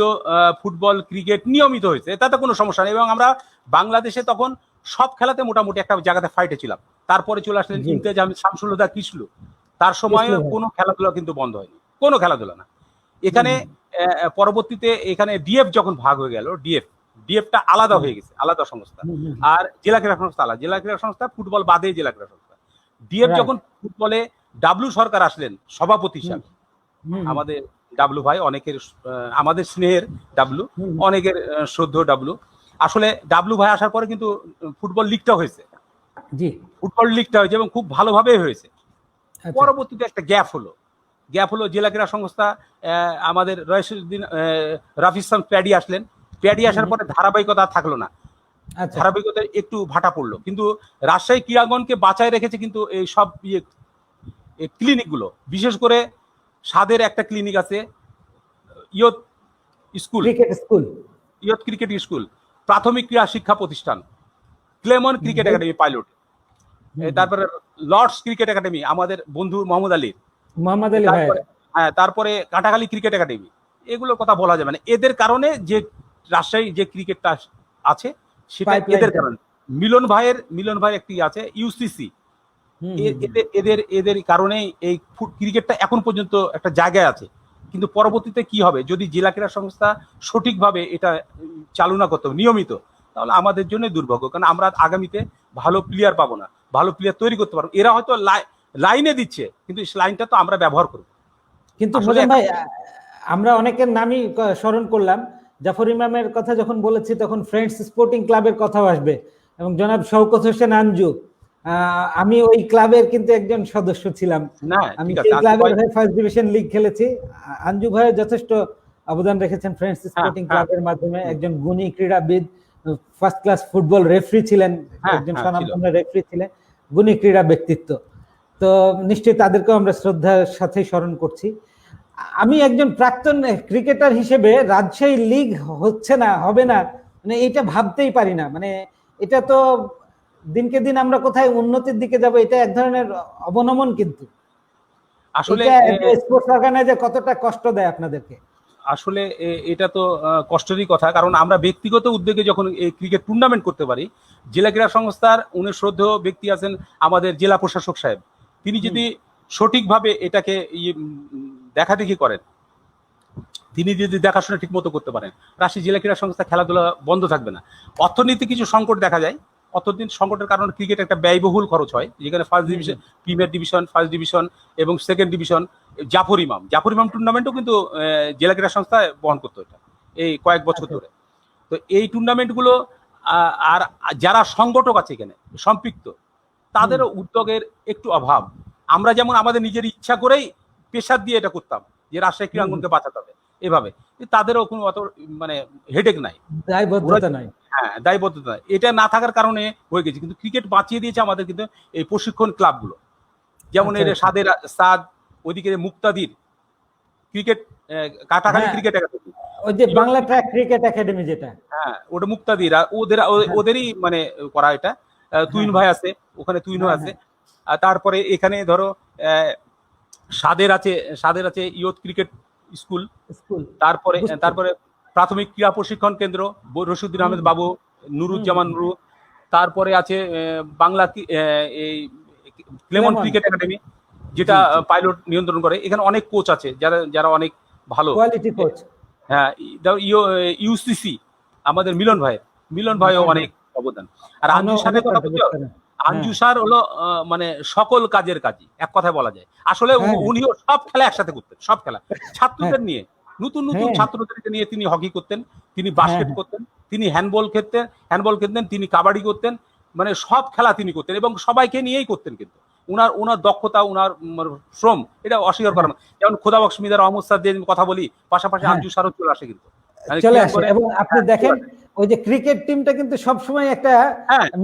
ফুটবল ক্রিকেট নিয়মিত হয়েছে, তাতে কোনো সমস্যা নেই। এবং আমরা বাংলাদেশে তখন সব খেলাতে মোটামুটি একটা জায়গাতে ফাইটে ছিলাম। তারপরে চলে আসলেন ইমতিয়াজ আহমেদ শামসুল হুদা কিসলু, তার সময় কোনো খেলাধুলা কিন্তু বন্ধ হয়নি, কোনো খেলাধুলা না। এখানে পরবর্তীতে এখানে ডিএফ যখন ভাগ হয়ে গেল, ডিএফটা আলাদা হয়ে গেছে, আলাদা সংস্থা, আর জেলা ক্রীড়া সংস্থা আলাদা, জেলা ক্রীড়া সংস্থা ফুটবল বাদে জেলা ক্রীড়া সংস্থা। ডিএফ যখন ফুটবলে ডাব্লু সরকার আসলেন সভাপতি হিসাবে, আমাদের ডাব্লু ভাই, অনেকের আমাদের স্নেহের ডাব্লু, অনেকের শ্রদ্ধেয় ডাব্লু। আসলে ডাব্লু ভাই আসার পরে কিন্তু ফুটবল লিগটা হয়েছে, এবং খুব ভালোভাবে হয়েছে। পরবর্তীতে একটা গ্যাপ হলো জেলা ক্রীড়া সংস্থা, আমাদের রাফি ইসলাম প্যাডি আসলেন, প্যাডি আসার পরে ধারাবাহিকতা থাকলো না, ধারাবাহিকতা একটু ভাটা পড়লো। কিন্তু রাজশাহী ক্রীড়াঙ্গনকে বাঁচায় রেখেছে কিন্তু এই সব এই ক্লিনিকগুলো, বিশেষ করে স্বাদের একটা ক্লিনিক আছে, ইয়ত স্কুল, ক্রিকেট স্কুল, ইয়ত ক্রিকেট স্কুল, প্রাথমিক ক্রীড়া শিক্ষা প্রতিষ্ঠান, ক্লেমন ক্রিকেট একাডেমি পাইলট, তারপরে লর্ডস ক্রিকেট একাডেমি আমাদের বন্ধু মোহাম্মদ আলীর, মোহাম্মদ আলী ভাই, হ্যাঁ, তারপরে কাটাখালী ক্রিকেট একাডেমি, এগুলোর কথা বলা যাবে না। এদের কারণে যে রাজশাহী যে ক্রিকেটটা আছে সেটা এদের কারণে। মিলন ভাইয়ের একটি আছে ইউসিসি, এদের কারণে এই ক্রিকেটটা এখন পর্যন্ত একটা জায়গায় আছে। কিন্তু পরবর্তীতে কি হবে যদি জেলা ক্রীড়া সংস্থা সঠিকভাবে এটা চালু না করতে নিয়মিত, তাহলে আমাদের জন্য দুর্ভাগ্য, কারণ আমরা আগামীতে ভালো প্লেয়ার পাবো না, ভালো প্লেয়ার তৈরি করতে পারবো। এরা হয়তো লাইনে দিচ্ছে, কিন্তু লাইনটা তো আমরা ব্যবহার করবো। কিন্তু মোজাম ভাই, আমরা অনেকের নামই স্মরণ করলাম, জাফর ইমামের কথা যখন বলেছি তখন ফ্রেন্ডস স্পোর্টিং ক্লাবের কথাও আসবে, এবং জনাব শওকত হোসেন আঞ্জু, আমি ওই ক্লাবের কিন্তু একজন সদস্য ছিলাম। আমি সেই ক্লাবের হয়ে ফার্স্ট ডিভিশন লিগ খেলেছি। আঞ্জু ভাই যথেষ্ট অবদান রেখেছেন ফ্রেন্ডস স্পোর্টিং ক্লাবের মাধ্যমে। একজন গুণী ক্রীড়াবিদ, ফার্স্ট ক্লাস ফুটবল রেফারি ছিলেন, একজন স্বনামধন্য রেফারি ছিলেন, গুণী ক্রীড়া ব্যক্তিত্ব। তো নিশ্চয়ই তাদেরকেও আমরা শ্রদ্ধার সাথে স্মরণ করছি। আমি একজন প্রাক্তন ক্রিকেটার হিসেবে রাজশাহী লিগ হচ্ছে না, হবে না, মানে এটা ভাবতেই পারি না। মানে এটা তো দিনকে দিন আমরা কোথায় উন্নতির দিকে যাব, এটা এক ধরনের অবনমন। কিন্তু আসলে স্পোর্টস অর্গানাইজার কতটা কষ্ট দেয় আপনাদেরকে? আসলে এটা তো কষ্টেরই কথা, কারণ আমরা ব্যক্তিগত উদ্যোগে যখন এই ক্রিকেট টুর্নামেন্ট করতে পারি, জেলা ক্রীড়া সংস্থার উনি শ্রদ্ধেয় ব্যক্তি আছেন আমাদের জেলা প্রশাসক সাহেব, তিনি যদি সঠিকভাবে এটাকে দেখাদেখি করেন, তিনি যদি দেখাশোনা ঠিক মতো করতে পারেন, রাজশাহী জেলা ক্রীড়া সংস্থা খেলাধুলা বন্ধ থাকবে না। অর্থনীতি কিছু সংকট দেখা যায়, অর্থনীতি সংকটের কারণে ক্রিকেট একটা ব্যয়বহুল খরচ হয়, যেখানে first division, premier division, first division এবং সেকেন্ড ডিভিশন, জাফর ইমাম টুর্নামেন্টও কিন্তু জেলা ক্রীড়া সংস্থা বহন করতো এটা এই কয়েক বছর ধরে। তো এই টুর্নামেন্টগুলো আর যারা সংগঠক আছে এখানে সম্পৃক্ত, তাদেরও উদ্যোগের একটু অভাব। আমরা যেমন আমাদের নিজের ইচ্ছা করেই পেশার দিয়ে এটা করতাম যে রাজশাহী ক্রীড়াঙ্গনকে বাঁচাতে হবে এভাবে, তাদেরও কোনো অত মানে হেডেক নাই, দায়বদ্ধতা নাই। হ্যাঁ, দায়বদ্ধতা এটা না থাকার কারণে হয়ে গেছে। কিন্তু ক্রিকেট বাঁচিয়ে দিয়েছে আমাদের কিন্তু এই প্রশিক্ষণ ক্লাবগুলো, যেমন এর সাদ, ওইদিকে মুক্তাদির ক্রিকেট, কাটাখালী ক্রিকেট একাডেমি, ওই যে বাংলা ট্র্যাক ক্রিকেট একাডেমি যেটা, হ্যাঁ ওটা মুক্তাদির, আর ওদেরই মানে করা এটা। তুইন ভাই আছে ওখানে, তুইনও আছে। আর তারপরে এখানে ধরো সাদের আছে ইয়ত ক্রিকেট স্কুল, তারপরে প্রাথমিক ক্রীড়া প্রশিক্ষণ কেন্দ্র রশিদুদ্দিন আহমেদ বাবু, নুরুজ্জামান নুরু, তারপরে আছে বাংলা এই ক্লেমন ক্রিকেট একাডেমি, যেটা পাইলট নিয়ন্ত্রণ করে। এখানে অনেক কোচ আছে যারা অনেক ভালো কোয়ালিটি কোচ। হ্যাঁ, ইউসিসি আমাদের মিলন ভাইও অনেক অবদান। আর আঞ্জু স্যারের কথা বলছো, আঞ্জু স্যার হলো মানে সকল কাজের কাজী, এক কথায় বলা যায়। আসলে উনিও সব খেলা একসাথে করতেন, সব খেলা ছাত্রদের নিয়ে, নতুন ছাত্রদেরকে নিয়ে তিনি হকি করতেন, তিনি বাস্কেট করতেন, তিনি হ্যান্ডবল খেলতেন, তিনি কাবাডি করতেন, মানে সব খেলা তিনি করতেন এবং সবাইকে নিয়েই করতেন। কিন্তু উনার দক্ষতা, উনার শ্রম, এটা অস্বীকার করা না। যেমন খোদাবক্স মিদার রহমদ স্যার যে কথা বলি, পাশাপাশি আঞ্জু স্যারও চলে আসে, কিন্তু চলে আসে। এবং আপনি দেখেন ওই যে ক্রিকেট টিমটা কিন্তু সবসময় একটা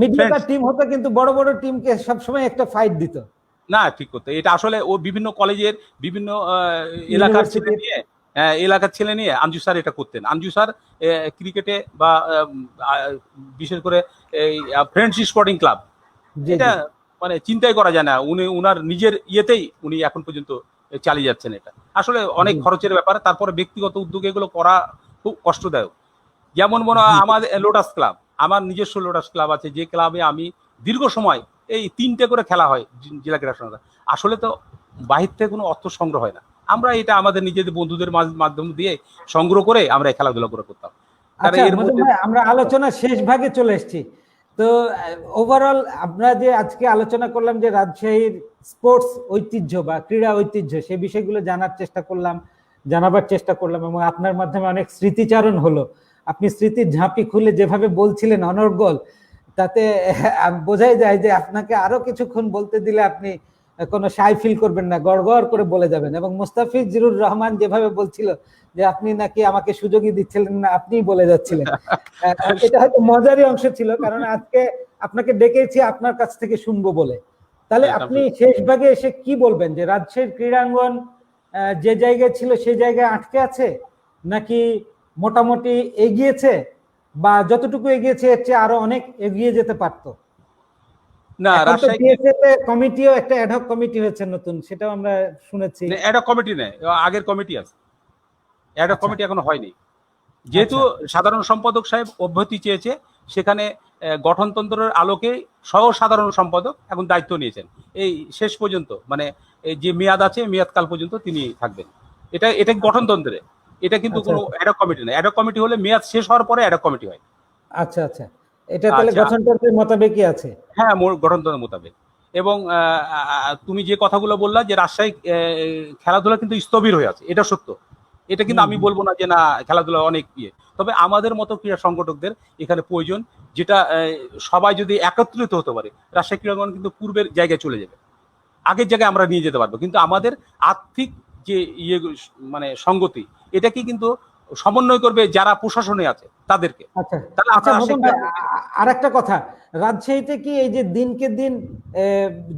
মিডল টিম হতো, কিন্তু বড় বড় টিমকে সবসময় একটা ফাইট দিত না, ঠিক করতে। এটা আসলে ও বিভিন্ন কলেজের বিভিন্ন এলাকার ছেলে নিয়ে আঞ্জু স্যার এটা করতেন। আঞ্জু স্যার ক্রিকেটে বা বিশেষ করে এই ফ্রেন্ডস স্পোর্টিং ক্লাব, এটা মানে চিন্তাই করা যায় না। উনার নিজের ইয়েতেই উনি এখন পর্যন্ত চালিয়ে যাচ্ছেন। এটা আসলে অনেক খরচের ব্যাপার, তারপরে ব্যক্তিগত উদ্যোগে এগুলো করা খুব কষ্টদায়ক। যেমন মনে হয় আমাদের লোটাস ক্লাব, আমার নিজস্ব লোটাস ক্লাব আছে, যে ক্লাবে আমি দীর্ঘ সময় এই 3টে করে খেলা হয় জেলা ক্রীড়া সংস্থা। আসলে তো বাহির থেকে কোনো অর্থ সংগ্রহ হয় না, আমরা এটা আমাদের নিজেদের বন্ধুদের মাধ্যম দিয়ে সংগ্রহ করে আমরা এই খেলাধুলা করে করতাম। আমরা আলোচনা শেষ ভাগে চলে এসেছি। তো ওভারঅল আমরা যে আজকে আলোচনা করলাম যে রাজশাহীর স্পোর্টস ঐতিহ্য বা ক্রীড়া ঐতিহ্য, সেই বিষয়গুলো জানাবার চেষ্টা করলাম এবং আপনার মাধ্যমে অনেক স্মৃতিচারণ হলো। আপনি স্মৃতির ঝাঁপি খুলে যেভাবে বলছিলেন অনর্গল, তাতে বোঝাই যায় যে আপনাকে আরো কিছুক্ষণ বলতে দিলে আপনি কোনো শাই ফিল করবেন না, গড়গড় করে বলে যাবেন। এবং মুস্তাফিজুর রহমান যেভাবে বলছিল যে আপনি নাকি আমাকে সুযোগই দিচ্ছিলেন না, আপনিই বলে যাচ্ছিলেন, এটা হয়তো মজারই অংশ ছিল, কারণ আজকে আপনাকে ডেকেছি আপনার কাছ থেকে শুনবো বলে। তাহলে আপনি শেষ ভাগে এসে কি বলবেন যে রাজশাহীর ক্রীড়াঙ্গন যে জায়গায় ছিল সেই জায়গায় আটকে আছে, নাকি মোটামুটি এগিয়েছে, বা যতটুকু এগিয়েছে এর চেয়ে আরো অনেক এগিয়ে যেতে পারতো? না, রাজশাহী কমিটিও একটা অ্যাডহক কমিটি হয়েছে নতুন, সেটাও আমরা শুনেছি। অ্যাডহক কমিটি নেই, আগের কমিটি আছে, অ্যাডহক কমিটি এখনো হয়নি। যেহেতু সাধারণ সম্পাদক সাহেব অব্যাহতি চেয়েছে, সেখানে গঠনতন্ত্রের আলোকে সহ সাধারণ সম্পাদক এখন দায়িত্ব নিয়েছেন এই শেষ পর্যন্ত, মানে যে মেয়াদ আছে মেয়াদকাল পর্যন্ত তিনি থাকবেন। এটা গঠনতন্ত্রে, এটা কিন্তু কোনো অ্যাডহক কমিটি নেই। অ্যাডহক কমিটি হলে মেয়াদ শেষ হওয়ার পরে অ্যাডহক কমিটি হয়। আচ্ছা আচ্ছা, এটা তাহলে গঠনতন্ত্রের মোতাবেকই আছে? হ্যাঁ, গঠনতন্ত্রের মোতাবেক। এবং তুমি যে কথাগুলো বললা যে রাজশাহী খেলাধুলা কিন্তু স্থবির হয়ে আছে, এটা সত্য। এটা কিন্তু আমি বলবো না যে না, খেলাধুলা অনেক তবে আমাদের মতো ক্রীড়া সংগঠকদের এখানে প্রয়োজন, যেটা সবাই যদি একত্রিত হতে পারে, রাজশাহী ক্রীড়াঙ্গন কিন্তু পূর্বের জায়গায় চলে যাবে, আগের জায়গায় আমরা নিয়ে যেতে পারবো। কিন্তু আমাদের আর্থিক যে মানে সঙ্গতি, এটাকে কিন্তু সমন্বয় করবে যারা প্রশাসনে আছে তাদেরকে। আর একটা কথা, রাজশাহীতে কি এই যে দিনকে দিন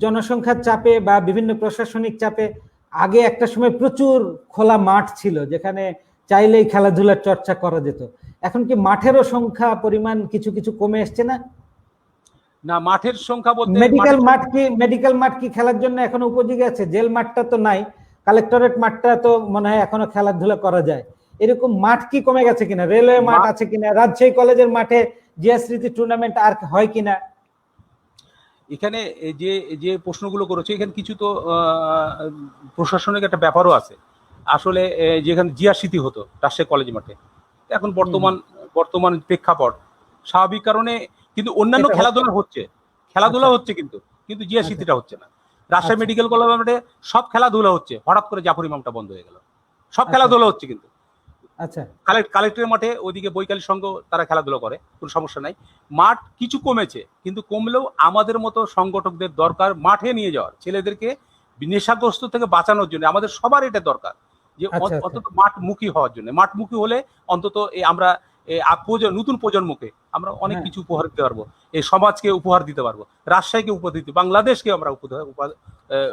জনসংখ্যার চাপে বা বিভিন্ন প্রশাসনিক চাপে, আগে একটা সময় প্রচুর খোলা মাঠ ছিল যেখানে চাইলেই খেলাধুলার চর্চা করা যেত, এখন কি মাঠেরও সংখ্যা পরিমাণ কিছু কিছু কমে আসছে না? না, মাঠের সংখ্যা বলতে মেডিকেল মাঠ কি খেলার জন্য এখনো উপযোগী আছে? জেল মাঠটা তো নাই, কালেক্টরেট মাঠটা তো মনে হয় এখনো খেলাধুলা করা যায়, এরকম মাঠ কি কমে গেছে কিনা? রেলওয়ে মাঠ আছে কিনা? রাজশাহী কলেজের মাঠে জিয়া স্মৃতি টুর্নামেন্ট আর হয় কিনা? এখানে যে যে প্রশ্নগুলো করেছে, এখানে কিছু তো প্রশাসনিক একটা ব্যাপারও আছে। আসলে যেখানে জিয়া স্মৃতি হতো রাজশাহী কলেজ মাঠে, এখন বর্তমান প্রেক্ষাপট স্বাভাবিক কারণে কিন্তু অন্যান্য খেলাধুলা হচ্ছে কিন্তু জিয়া স্মৃতিটা হচ্ছে না। রাজশাহী মেডিকেল কলেজ মাঠে সব খেলাধুলা হচ্ছে, হঠাৎ করে জাফর ইমামটা বন্ধ হয়ে গেল। সব খেলাধুলা হচ্ছে কিন্তু কালেক্টরের মাঠে, ওইদিকে বৈকালী সংঘ তারা খেলাধুলা করে, কোনো সমস্যা নাই। মাঠ কিছু কমেছে, কিন্তু কমলেও আমাদের মতো সংগঠকদের দরকার মাঠে নিয়ে যাওয়ার, ছেলেদেরকে নেশাগ্রস্ত থেকে বাঁচানোর জন্য আমাদের সবার এটা দরকার, যে অন্তত মাঠমুখী হওয়ার জন্য। মাঠমুখী হলে অন্তত আমরা নতুন প্রজন্মকে আমরা অনেক কিছু উপহার দিতে পারবো, এই সমাজকে উপহার দিতে পারবো, রাজশাহীকে উপহার দিতে, বাংলাদেশকে আমরা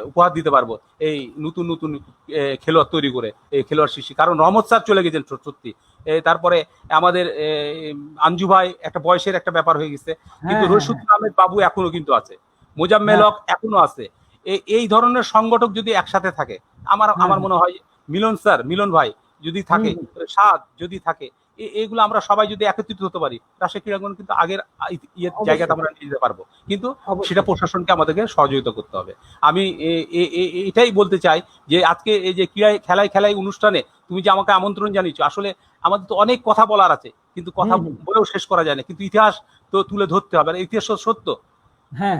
উপহার দিতে পারবো এই নতুন নতুন খেলোয়াড় তৈরি করে, এই খেলোয়াড় সৃষ্টি। কারণ রহমত স্যার চলে গেছেন সত্যি, তারপরে আমাদের আঞ্জু ভাই, একটা বয়সের একটা ব্যাপার হয়ে গেছে, কিন্তু রশিদুল আহমেদ বাবু এখনো কিন্তু আছে, মোজাম্মেল হক এখনো আছে। এই ধরনের সংগঠক যদি একসাথে থাকে, আমার মনে হয় মিলন ভাই যদি থাকে, সাদ যদি থাকে, এইগুলো আমরা সবাই যদি একত্রিত হতে পারি, রাজশাহী ক্রীড়াঙ্গন কিন্তু আগের জায়গাতে আমরা নিয়ে যেতে পারবো। কিন্তু সেটা প্রশাসনকে আমাদেরকে সহযোগিতা করতে হবে। আমি এটাই বলতে চাই যে আজকে এই যে খেলায় অনুষ্ঠানে তুমি যে আমাকে আমন্ত্রণ জানিয়েছো, আসলে আমাদের তো অনেক কথা বলার আছে, কিন্তু কথা বলেও শেষ করা যায় না, কিন্তু ইতিহাস তো তুলে ধরতে হবে, ইতিহাস সত্য,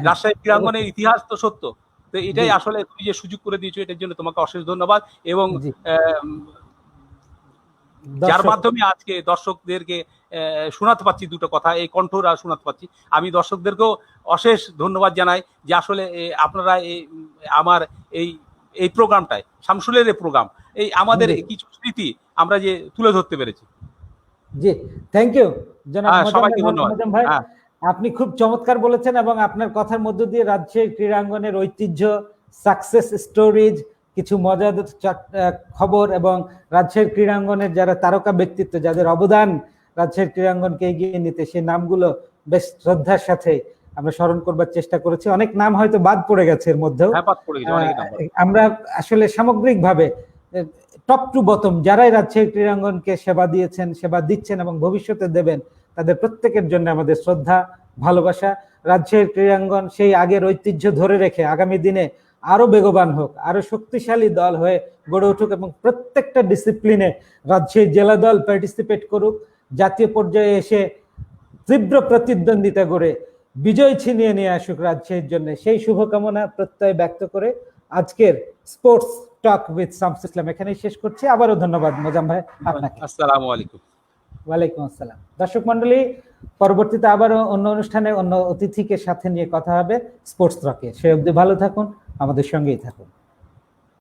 রাজশাহী ক্রীড়াঙ্গনের ইতিহাস তো সত্য। তো এটাই আসলে তুমি যে সুযোগ করে দিয়েছো, এটার জন্য তোমাকে অশেষ ধন্যবাদ। এবং যার মাধ্যমে আজকে দর্শকদেরকে শোনাতে পাচ্ছি দুটো কথা, এই কণ্ঠরা শোনাতে পাচ্ছি, আমি দর্শকদেরকেও অশেষ ধন্যবাদ জানাই যে আসলে আপনারা আমার এই প্রোগ্রামটায়, শামসুলের এই প্রোগ্রাম, এই আমাদের কিছু স্মৃতি আমরা যে তুলে ধরতে পেরেছি। জি, থ্যাংক ইউ জনাব সবাইকে ধন্যবাদ ভাই। আপনি খুব চমৎকার বলেছেন, এবং আপনার কথার মধ্য দিয়ে রাজশাহী ক্রীড়াঙ্গনের ঐতিহ্য, সাকসেস স্টোরিজ, কিছু মজাদার খবর, এবং রাজশাহীর ক্রীড়াঙ্গনের যারা তারকা ব্যক্তিত্ব, যাদের অবদান রাজশাহীর ক্রীড়াঙ্গনকে এগিয়ে নিতে, সেই নামগুলো বেশ শ্রদ্ধার সাথে আমরা স্মরণ করবার চেষ্টা করেছি। অনেক নাম হয়তো বাদ পড়ে গেছে এর মধ্যেও। আমরা আসলে সামগ্রিকভাবে টপ টু বটম যারাই রাজশাহী ক্রীড়াঙ্গনকে সেবা দিয়েছেন, সেবা দিচ্ছেন এবং ভবিষ্যতে দেবেন, তাদের প্রত্যেকের জন্য আমাদের শ্রদ্ধা, ভালোবাসা। রাজশাহীর ক্রীড়াঙ্গন সেই আগের ঐতিহ্য ধরে রেখে আগামী দিনে আরো বেগবান হোক, আরো শক্তিশালী দল হয়ে গড়ে উঠুক, এবং প্রত্যেকটা ডিসিপ্লিনে রাজশাহী জেলা দল পার্টিসিপেট করুক, জাতীয় পর্যায়ে এসে তীব্র প্রতিদ্বন্দ্বিতা করে বিজয় ছিনিয়ে নিয়ে আসুক রাজশাহীর জন্য। সেই শুভকামনা প্রত্যয় ব্যক্ত করে আজকের sports talk with Shamsul Islam এখানেই শেষ করছি। আবারও ধন্যবাদ মোজাম ভাই আপনাকে। আসসালামু আলাইকুম। ওয়ালাইকুম আসসালাম। দর্শক মন্ডলী, পরবর্তীতে আবারও অন্য অনুষ্ঠানে অন্য অতিথিকে সাথে নিয়ে কথা হবে স্পোর্টস টকে। সে অবধি ভালো থাকুন, আমাদের সঙ্গেই থাকুন।